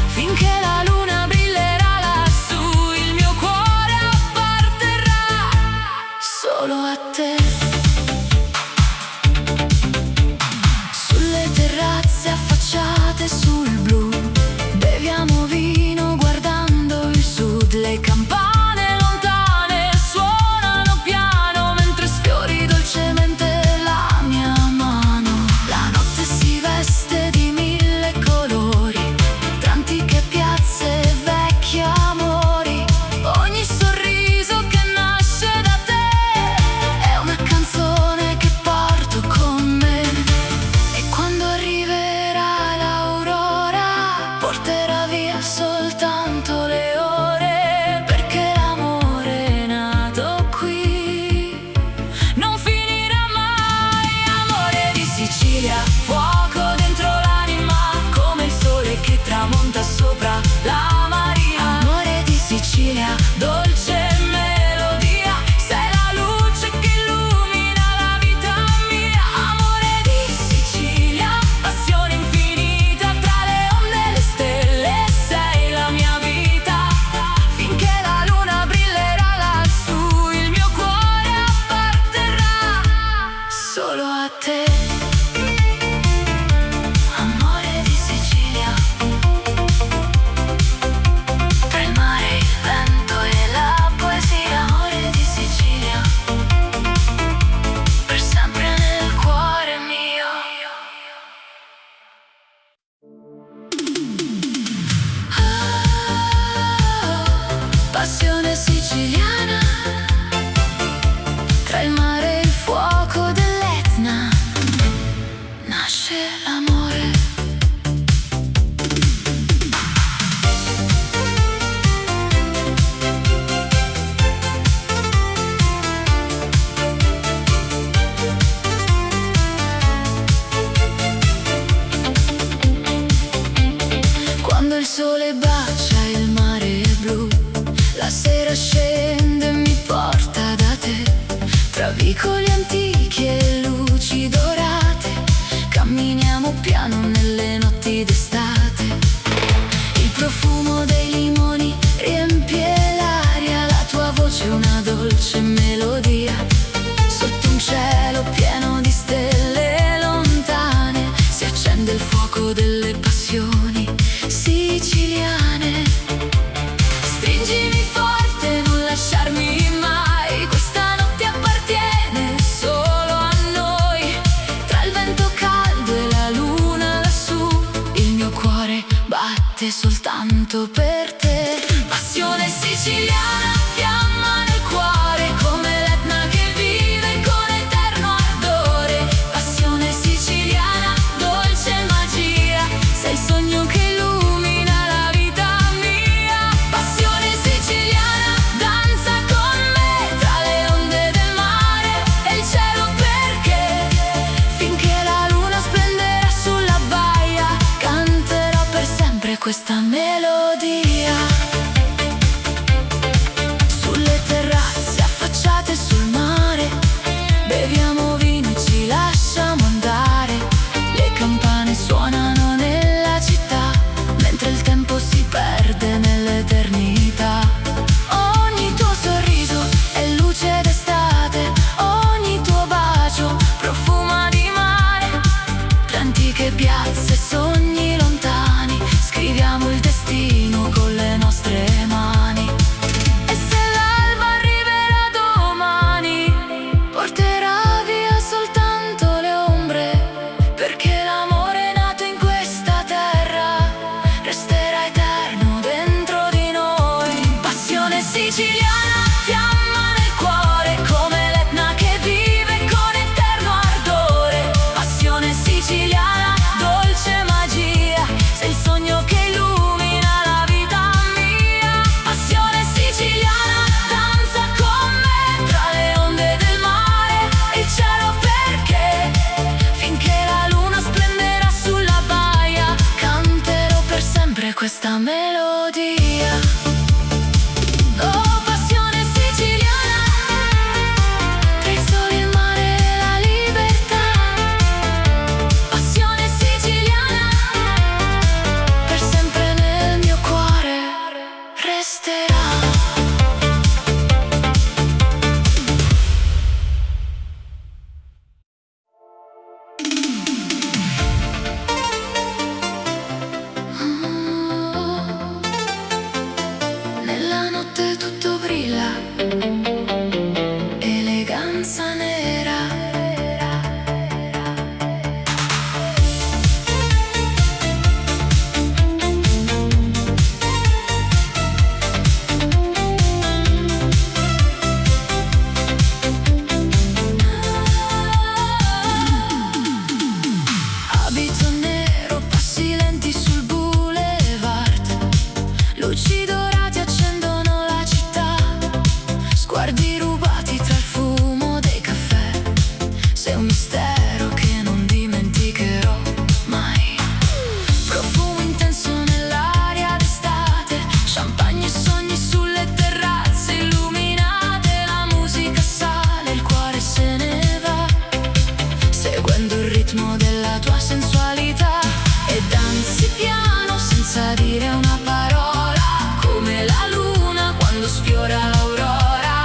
Finché la luna brillerà lassù, il mio cuore apparterrà solo a te. Sulle terrazze affacciate sul blu, beviamo vino guardando il sud. Le campane lontane suonano piano mentre sfiori dolcemente la mia mano. La notte si veste di mille colori, tra antiche piazze e vecchi amori. Ogni sorriso che nasce da te è una canzone vicoli antichi e luci dorate, camminiamo piano nelle notti d'estate. Il profumo dei limoni riempie l'aria, la tua voce è una dolce melodia. Sotto un cielo pieno di stelle lontane si accende il fuoco delle passioni siciliane. Stringimi forte, non lasciarmi mai, questa notte appartiene solo a noi. Tra il vento caldo e la luna lassù, il mio cuore batte soltanto per te. Passione siciliana, fiamma nel cuore, come l'Etna che vive con eterno ardore. Passione siciliana, dolce magia, sei il sogno che illumina la vita mia. Passione siciliana, danza con me tra le onde del mare e il cielo, perché finché la luna splenderà sulla baia canterò per sempre questa melodia. Sulle terrazze affacciate sul mare beviamo vino e ci lasciamo andare. Le campane suonano nella città mentre il tempo si perde nell'eternità. Ogni tuo sorriso è luce d'estate, ogni tuo bacio profuma di mare. Tra antiche piazze e sogni lontani scriviamo il destino con le nostre mani. E se l'alba arriverà domani, porterà via soltanto le ombre, perché l'amore nato in questa terra resterà eterno dentro di noi. Passione siciliana, fiamma nel cuore, come l'Etna che vive con eterno ardore. Passione siciliana, dolce magia, sei il sogno che illumina la vita mia. Passione siciliana, danza con me tra le onde del mare e il cielo, perché finché la luna splenderà sulla baia canterò per sempre questa melodia. Oh, passione siciliana, tra il sole, il mare e la libertà. Passione siciliana, per sempre nel mio cuore resterà. Nella notte tutto brilla, eleganza nera. Abito nero, passi lenti sul boulevard, luci dorate accendono la città, sguardi rubati tra il fumo dei caffè. Sei un mistero che non dimenticherò mai. Profumo intenso nell'aria d'estate, champagne e sogni sulle terrazze illuminate. La musica sale, il cuore se ne va, seguendo il ritmo della tua sensualità. E danzi piano senza dire una parola, come la luna quando sfiora l'aurora.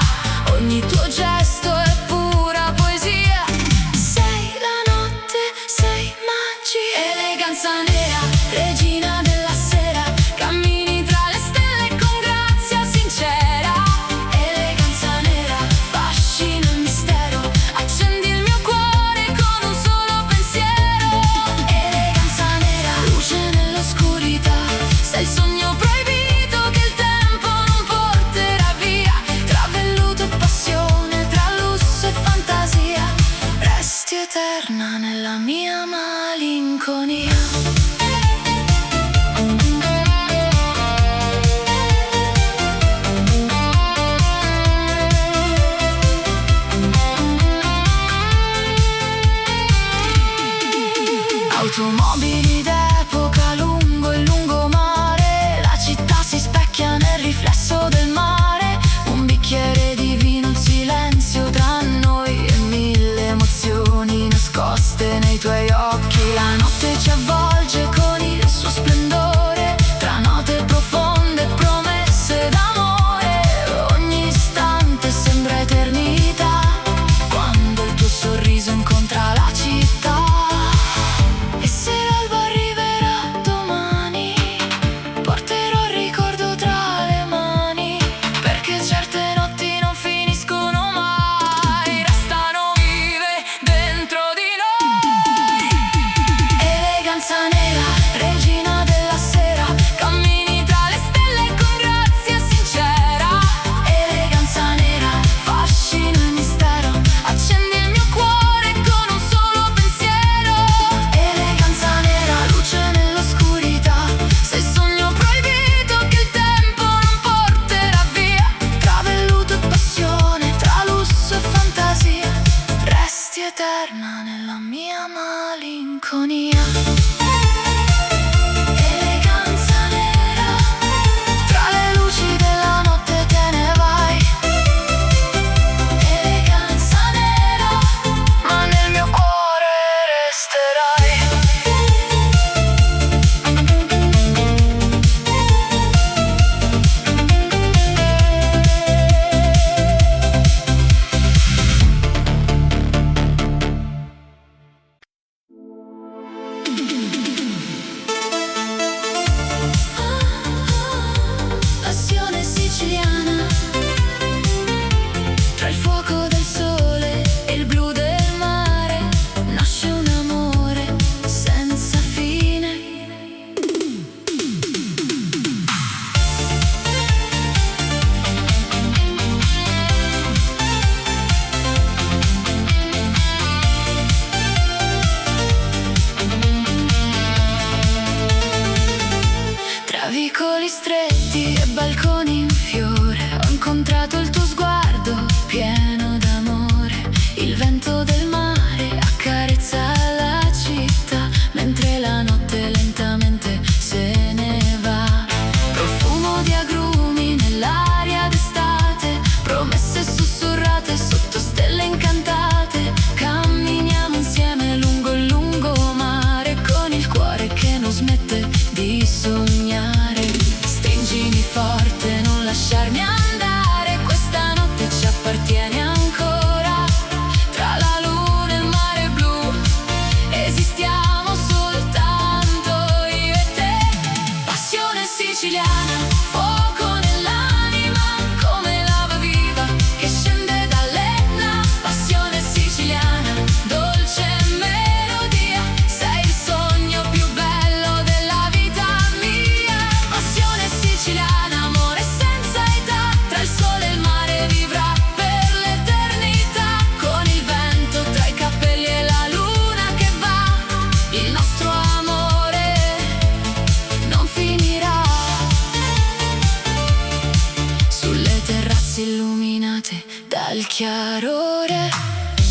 illuminate dal chiarore.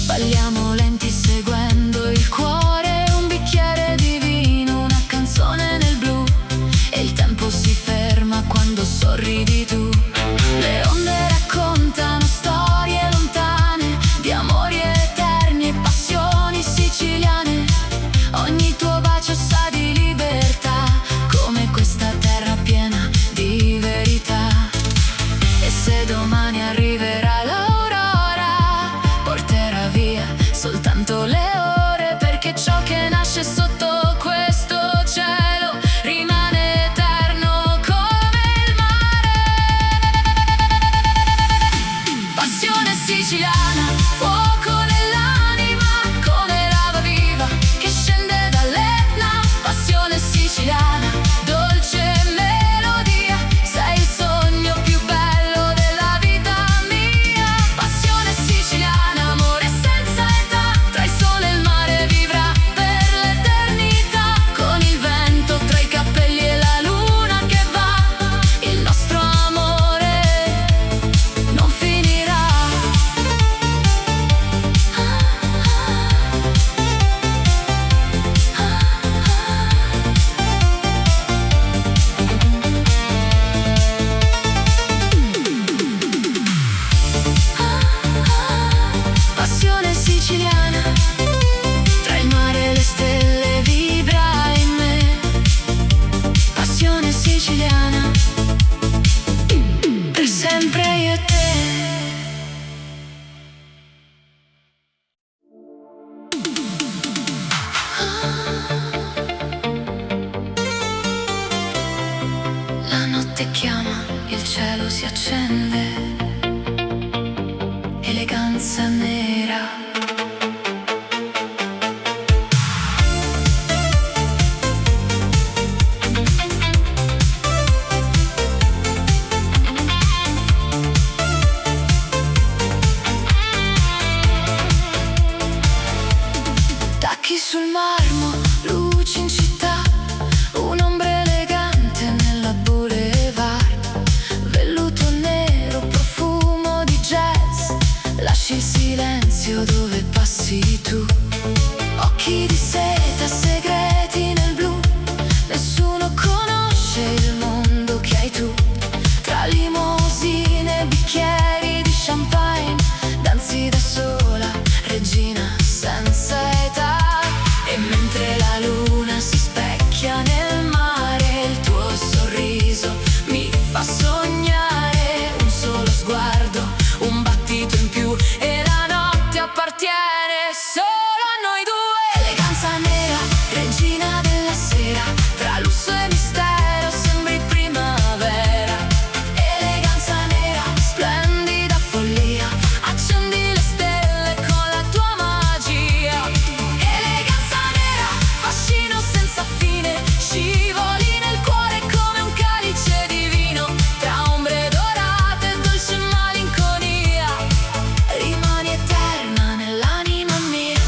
Balliamo lenti seguendo il cuore, un bicchiere di vino, una canzone nel blu, e il tempo si ferma quando sorridi tu. Le onde raccontano storie lontane, di amori eterni e passioni siciliane. Ogni tuo bacio sa di libertà, come questa terra piena di verità. E se domani arriverà l'aurora, porterà via soltanto le ore, perché ciò che nasce sotto questo cielo rimane eterno come il mare. Passione siciliana, fuoco nell'anima, come lava viva che scende dall'Etna. Passione siciliana, dolce melodia, sei il sogno più bello della vita mia. Passione siciliana, amore senza età, tra il sole e il mare vivrà per l'eternità. Con il vento tra i capelli e la luna che va, il nostro amore non finirà. Passione siciliana, tra il mare e le stelle vibra in me. Passione siciliana, per sempre io e te. La notte chiama, il cielo si accende, eleganza nera. Tacchi sul marmo, luci in città, un'ombra elegante nella boulevard. Velluto nero, profumo di jazz, lasci il silenzio dove passi tu. Occhi di seta, segreti nel blu, nessuno conosce il mondo che hai tu. Tra limousine e bicchieri di champagne, danzi da sola, regina senza età. E mentre la luna si specchia nel mare, il tuo sorriso mi fa sognare. Un solo sguardo, un battito in più e la notte appartiene solo a noi due. Eleganza nera, regina della sera, tra lusso e mistero sembri primavera. Eleganza nera, splendida follia, accendi le stelle con la tua magia. Eleganza nera, fascino senza fine, scivoli nel cuore come un calice di vino. Tra ombre dorate e dolce malinconia, rimani eterna nell'anima mia.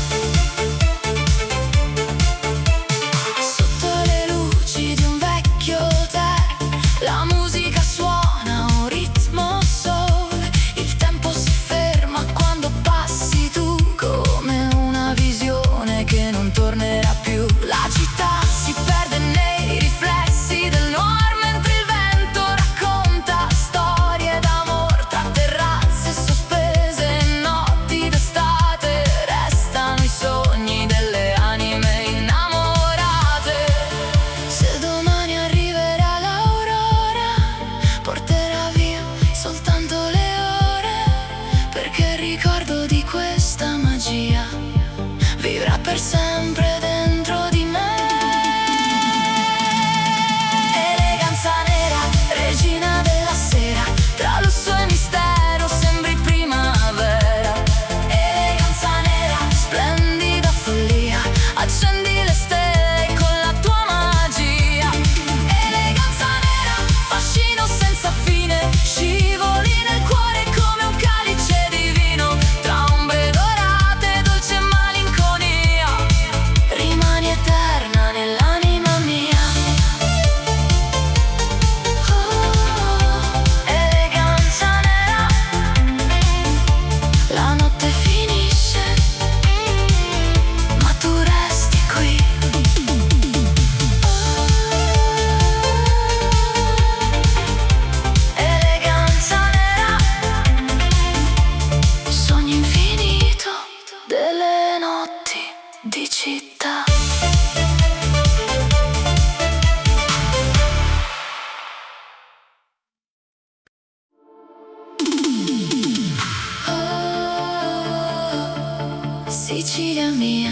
Sotto le luci di un vecchio hotel, la musica suona un ritmo soul. Il tempo si ferma quando passi tu, come una visione che non tornerà più. La città si perde nei riflessi del noir, mentre il vento racconta storie d'amor. Tra terrazze sospese e notti d'estate, restano i sogni delle anime innamorate. Se domani arriverà l'aurora, porterà via soltanto le ore, perché il ricordo di questa magia vivrà per sempre dentro di me. Eleganza nera, regina della sera, tra lusso e mistero sembri primavera. Eleganza nera, splendida follia, accendi le stelle con la tua magia. Eleganza nera, fascino senza fine, scivoli nel cuore come un calice di vino. Tra ombre dorate, dolce malinconia, Sicilia mia,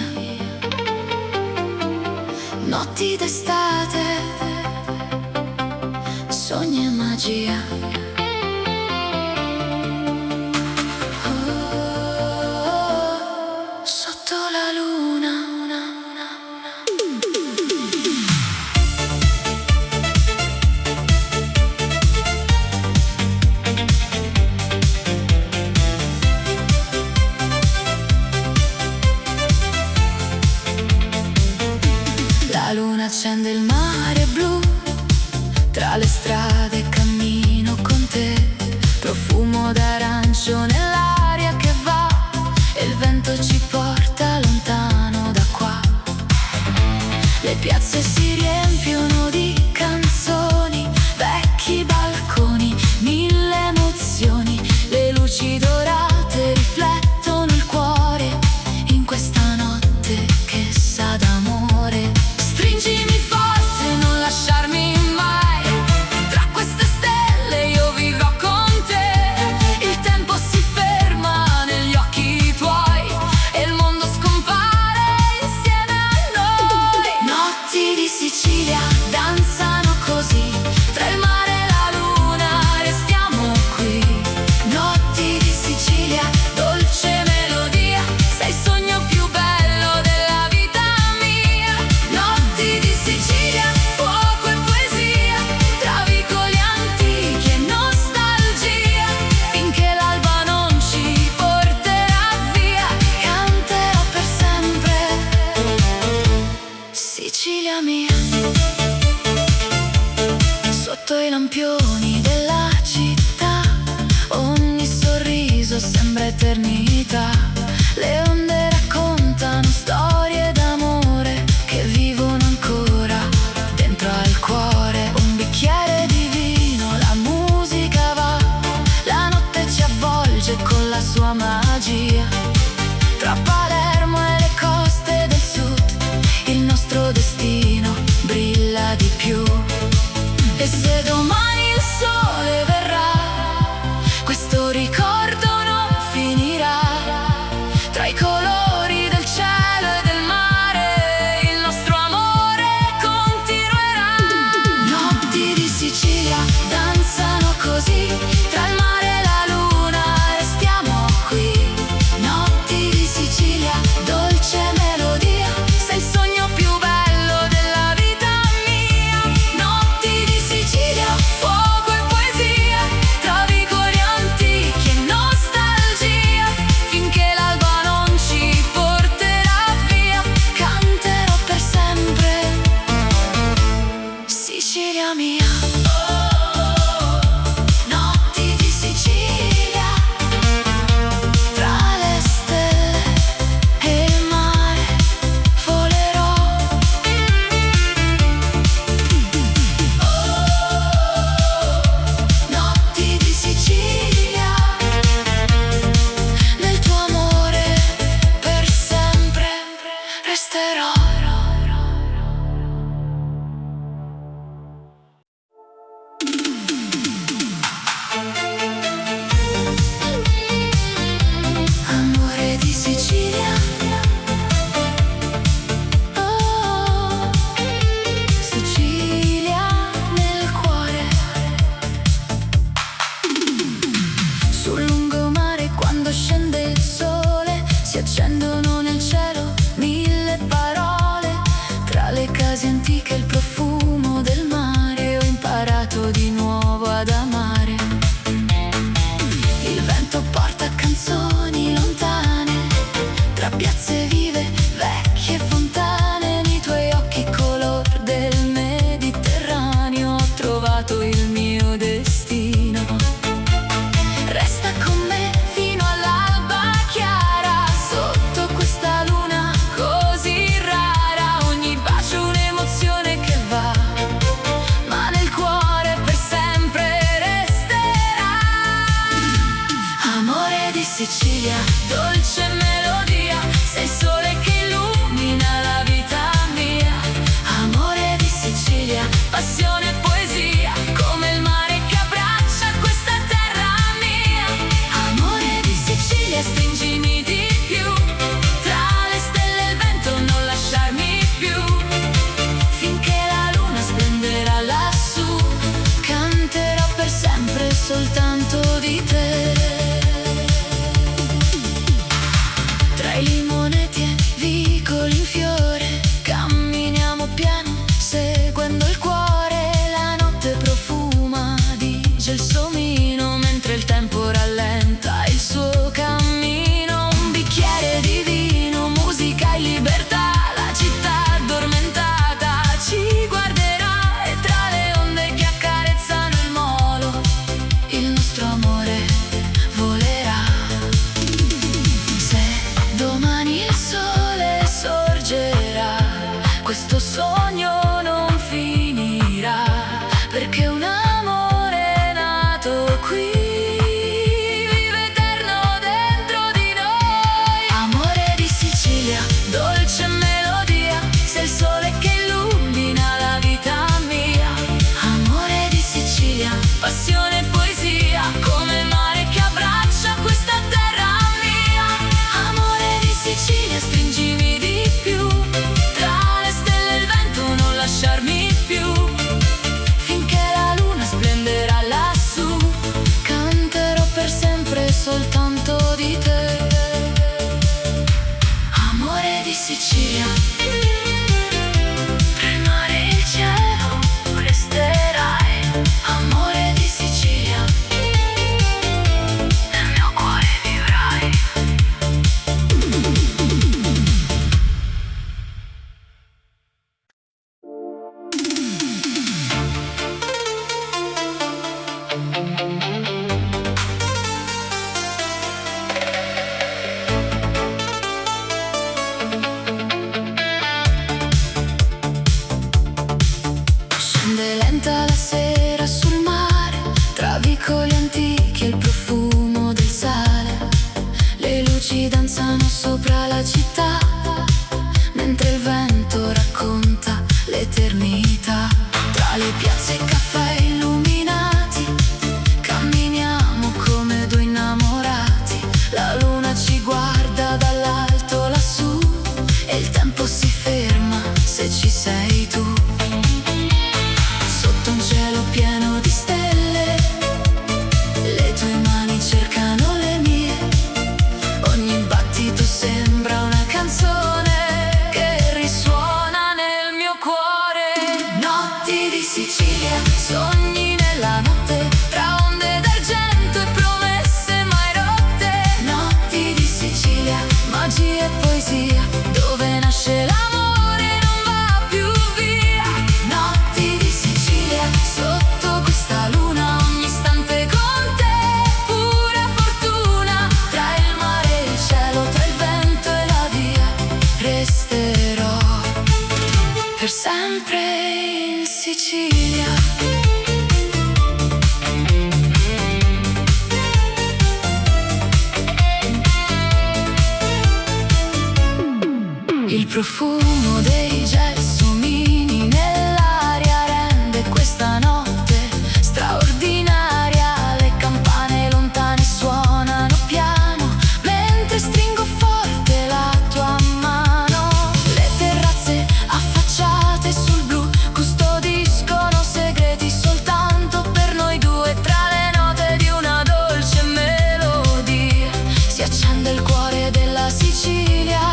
notti d'estate, sogni e magia. Oh, sotto la luna. La luna accende il mare blu, tra le strade cammino con te, profumo d'arancio nell'aria che va, e il vento ci porta lontano da qua. Le piazze si riempiono di canzoni, vecchi balconi, mille emozioni, le luci dorate riflettono il cuore in questa notte che sa d'amore. Stringimi forte, non lasciarmi mai, tra queste stelle io vivrò con te. Il tempo si ferma negli occhi tuoi e il mondo scompare insieme a noi. Notti di Sicilia danzano così, tra il mare e la luna restiamo qui. Notti di Sicilia, dolce melodia, sei il sogno più bello della vita mia. Notti di Sicilia, fuoco e poesia, tra vicoli antichi e nostalgia, finché l'alba non ci porterà via, canterò per sempre. Sicilia mia, sotto i lampioni della città, ogni sorriso sembra eternità. Le onde raccontano storie d'amore che vivono ancora dentro al cuore. Un bicchiere di vino, la musica va, la notte ci avvolge con la sua magia. Tra Palermo e le coste del sud, il nostro destino brilla di più. E se domani il sole verrà, questo ricordo non finirà. Tra i colori del cielo e del mare, il nostro amore continuerà. Notti di Sicilia danzano così, tra il mare e la luna restiamo qui. Notti di Sicilia, dolce melodia, sei il sogno più bello della vita mia. Notti di Sicilia, fuoco e poesia, tra vicoli antichi e nostalgia, finché l'alba non ci porterà via, canterò per sempre. Sicilia mia. Notti di Sicilia, tra le stelle e il mare volerò. Notti di Sicilia, nel tuo amore per sempre resterò. Amore di Sicilia, oh, Sicilia nel cuore. Sul lungomare quando scende il sole, si accendono nel cielo mille parole. Tra le case antiche il profumo del mare, ho imparato di nuovo ad amare. Il vento porta canzoni lontane, tra piazze vive, vecchie fontane. Nei tuoi occhi color del Mediterraneo ho trovato il mio destino. Resta con me fino all'alba chiara, sotto questa luna così rara. Ogni bacio un'emozione che va, ma nel cuore per sempre resterà. Amore di Sicilia, dolce melodia, sei il sole che illumina la vita mia. Amore di Sicilia, passione e poesia, come il mare che abbraccia questa terra mia. Amore di Sicilia, stringimi di più, tra solo di te. Amore di Sicilia, tra il mare e il cielo resterai. Amore di Sicilia, nel mio cuore vivrai. Scende lenta la sera sul mare, tra vicoli antichi e il profumo del sale. Le luci danzano sopra la città, mentre il vento racconta l'eternità. Tra le piazze e caffè illuminati, camminiamo come due innamorati. La luna ci guarda dall'alto lassù, e il tempo si ferma se ci sei tu. Sotto un cielo pieno di stelle, le tue mani cercano le mie. Ogni battito sembra una canzone che risuona nel mio cuore. Notti di Sicilia, sogni nella notte, tra onde d'argento e promesse mai rotte. Notti di Sicilia, magia e poesia, dove nasce l'amore non va più via. Notti di Sicilia, sotto questa luna, ogni istante con te, pura fortuna. Tra il mare e il cielo, tra il vento e la via, resterò per sempre in Sicilia. Il profumo dei gelsomini nell'aria rende questa notte straordinaria. Le campane lontane suonano piano, mentre stringo forte la tua mano. Le terrazze affacciate sul blu custodiscono segreti soltanto per noi due. Tra le note di una dolce melodia si accende il cuore della Sicilia.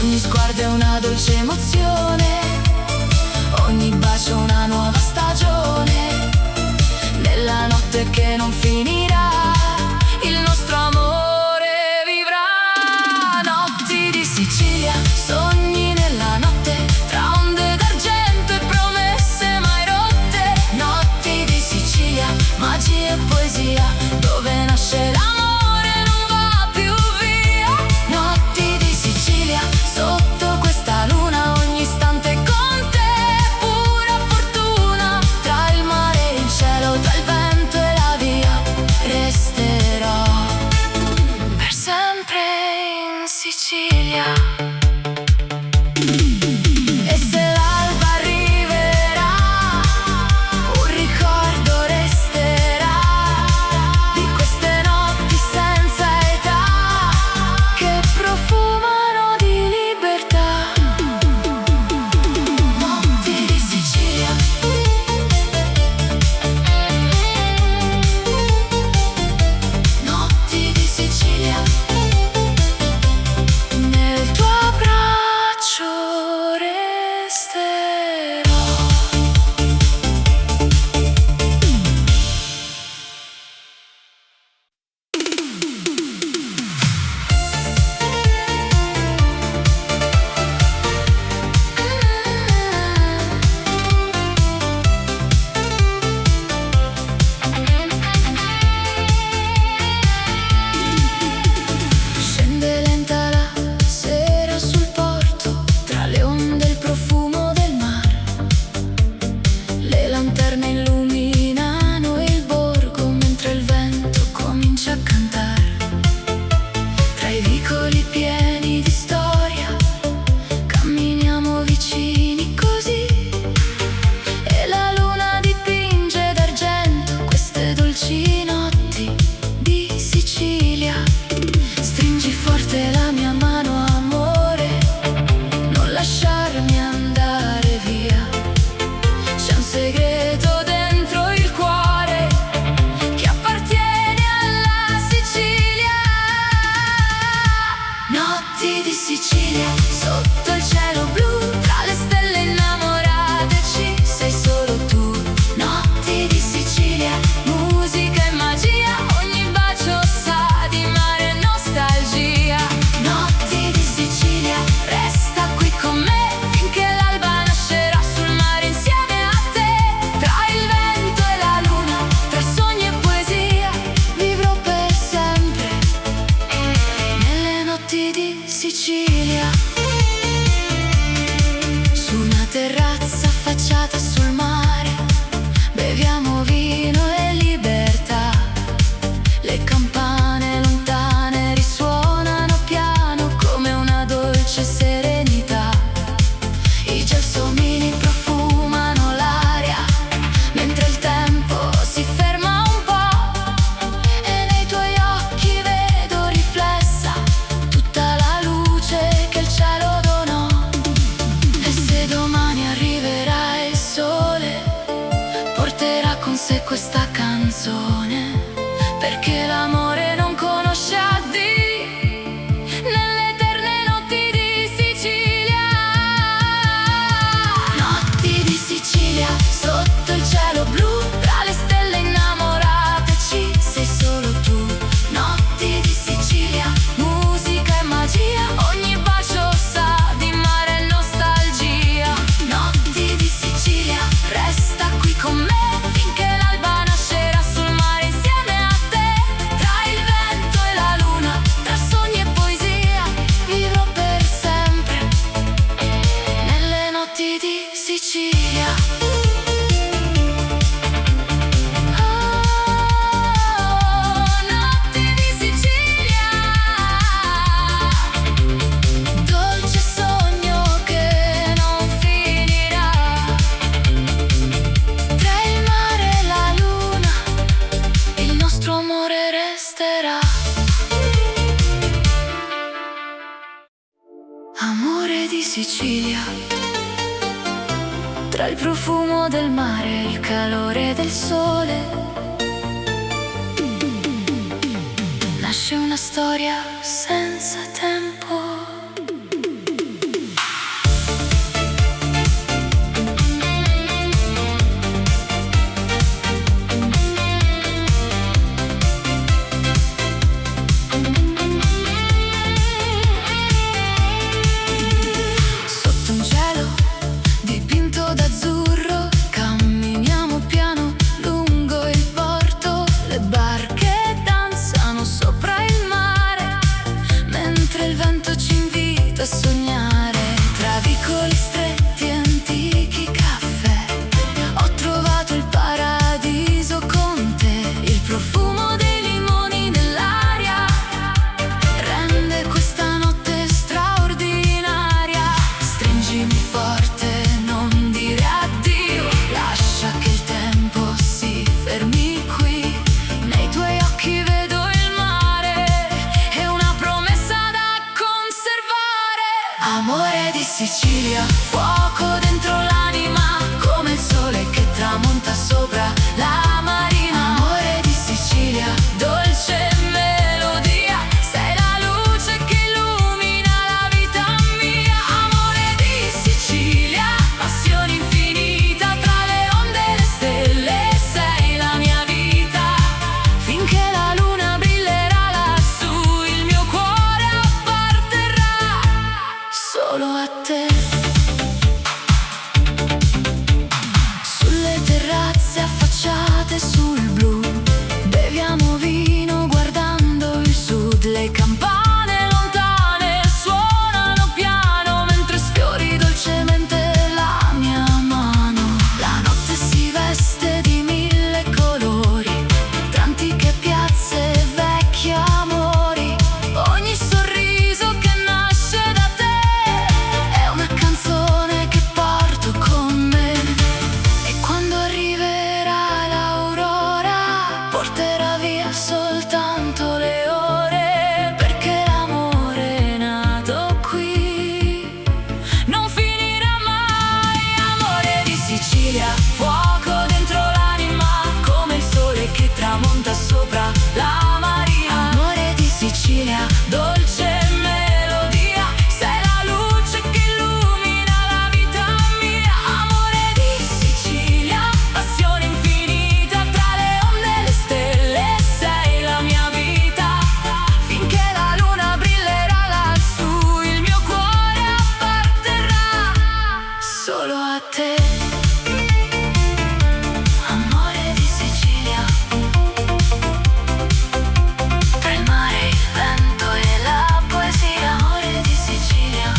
Ogni sguardo è una dolce emozione, ogni bacio una nuova stagione. Nella notte che non finirà, il nostro amore vivrà. Notti di Sicilia, sogni nella notte, tra onde d'argento e promesse mai rotte. Notti di Sicilia, magia e poesia, dove nasce l'amore non va più via. Notti di Sicilia, sotto questa luna, ogni istante con te, pura fortuna. Tra il mare e il cielo, tra il vento e la via, resterò per sempre in Sicilia. E se l'alba arriverà, un ricordo resterà di queste notti senza età, che profumano di libertà. Notti di Sicilia, notti di Sicilia, nel tuo Sicilia. Tra il profumo del mare e il calore del sole nasce una storia senza tempo. A sognare tra vicoli stretti e antichi caffè. Ho trovato il paradiso con te. Il profumo dei limoni nell'aria rende questa notte straordinaria. Stringimi forte, non dire addio. Lascia che il tempo si fermi qui. Nei tuoi occhi vedo il mare e una promessa da conservare. Amore di Sicilia, fuoco dentro l'anima, come il sole che tramonta sopra la marina. Amore di Sicilia, dolce melodia, sei la luce che illumina la vita mia. Amore di Sicilia, passione infinita, tra le onde e le stelle, sei la mia vita. Finché la luna brillerà lassù, il mio cuore apparterrà solo a te. Sulle terrazze affacciate sul blu beviamo vino guardando il sud. Le campane lontane suonano piano mentre sfiori dolcemente la mia mano. La notte si veste di mille colori, tra antiche piazze e vecchi amori. Ogni sorriso che nasce da te è una canzone che porto con me. E quando arriverà l'aurora porterà via soltanto le ore, perché l'amore è nato qui, non finirà mai. Amore di Sicilia, fuoco dentro l'anima, come il sole che tramonta sopra la marina. Amore di Sicilia, dolce melodia, sei la luce che illumina la vita mia. Amore di Sicilia, passione infinita, tra le onde e le stelle, sei la mia vita. Finché la luna brillerà lassù, il mio cuore apparterrà solo a te. Amore di Sicilia, tra il mare, il vento e la poesia. Amore di Sicilia,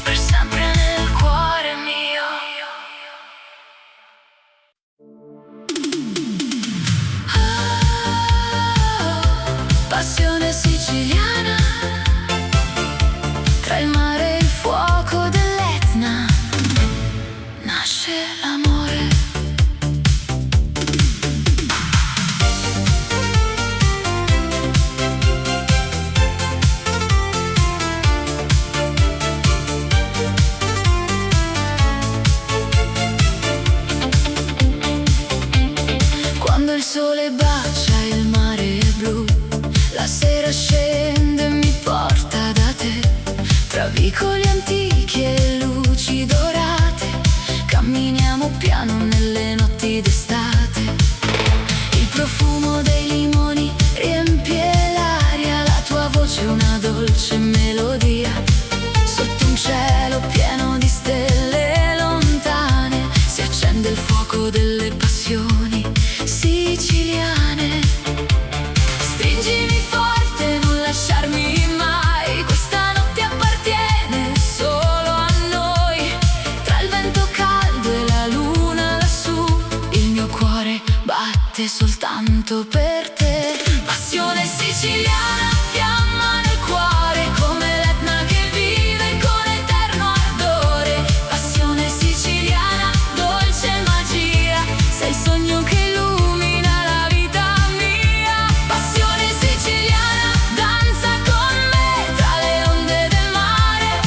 per sempre nel cuore mio. Passione siciliana, tra il mare e il fuoco dell'Etna nasce l'amore. Quando il sole bacia il mare è blu, la sera scende e mi porta da te. Tra vicoli antichi e luci dorate camminiamo piano nelle notti d'estate. Il profumo dei limoni riempie l'aria, la tua voce è una dolce melodia. Sotto un cielo pieno di stelle lontane si accende il fuoco delle passioni siciliane. Stringimi forte, non lasciarmi mai, questa notte appartiene solo a noi. Tra il vento caldo e la luna lassù, il mio cuore batte soltanto per te. Passione siciliana, fiamma nel cuore, come l'Etna che vive con eterno ardore. Passione siciliana, dolce magia, sei il sogno che illumina la vita mia. Passione siciliana, danza con me tra le onde del mare.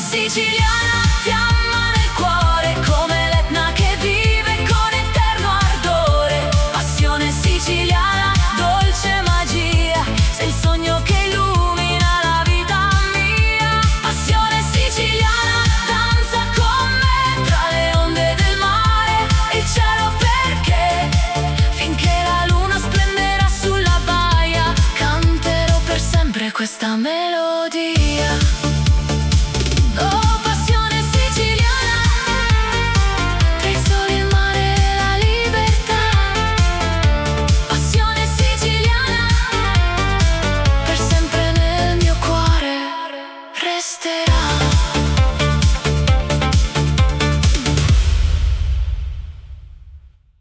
siciliana.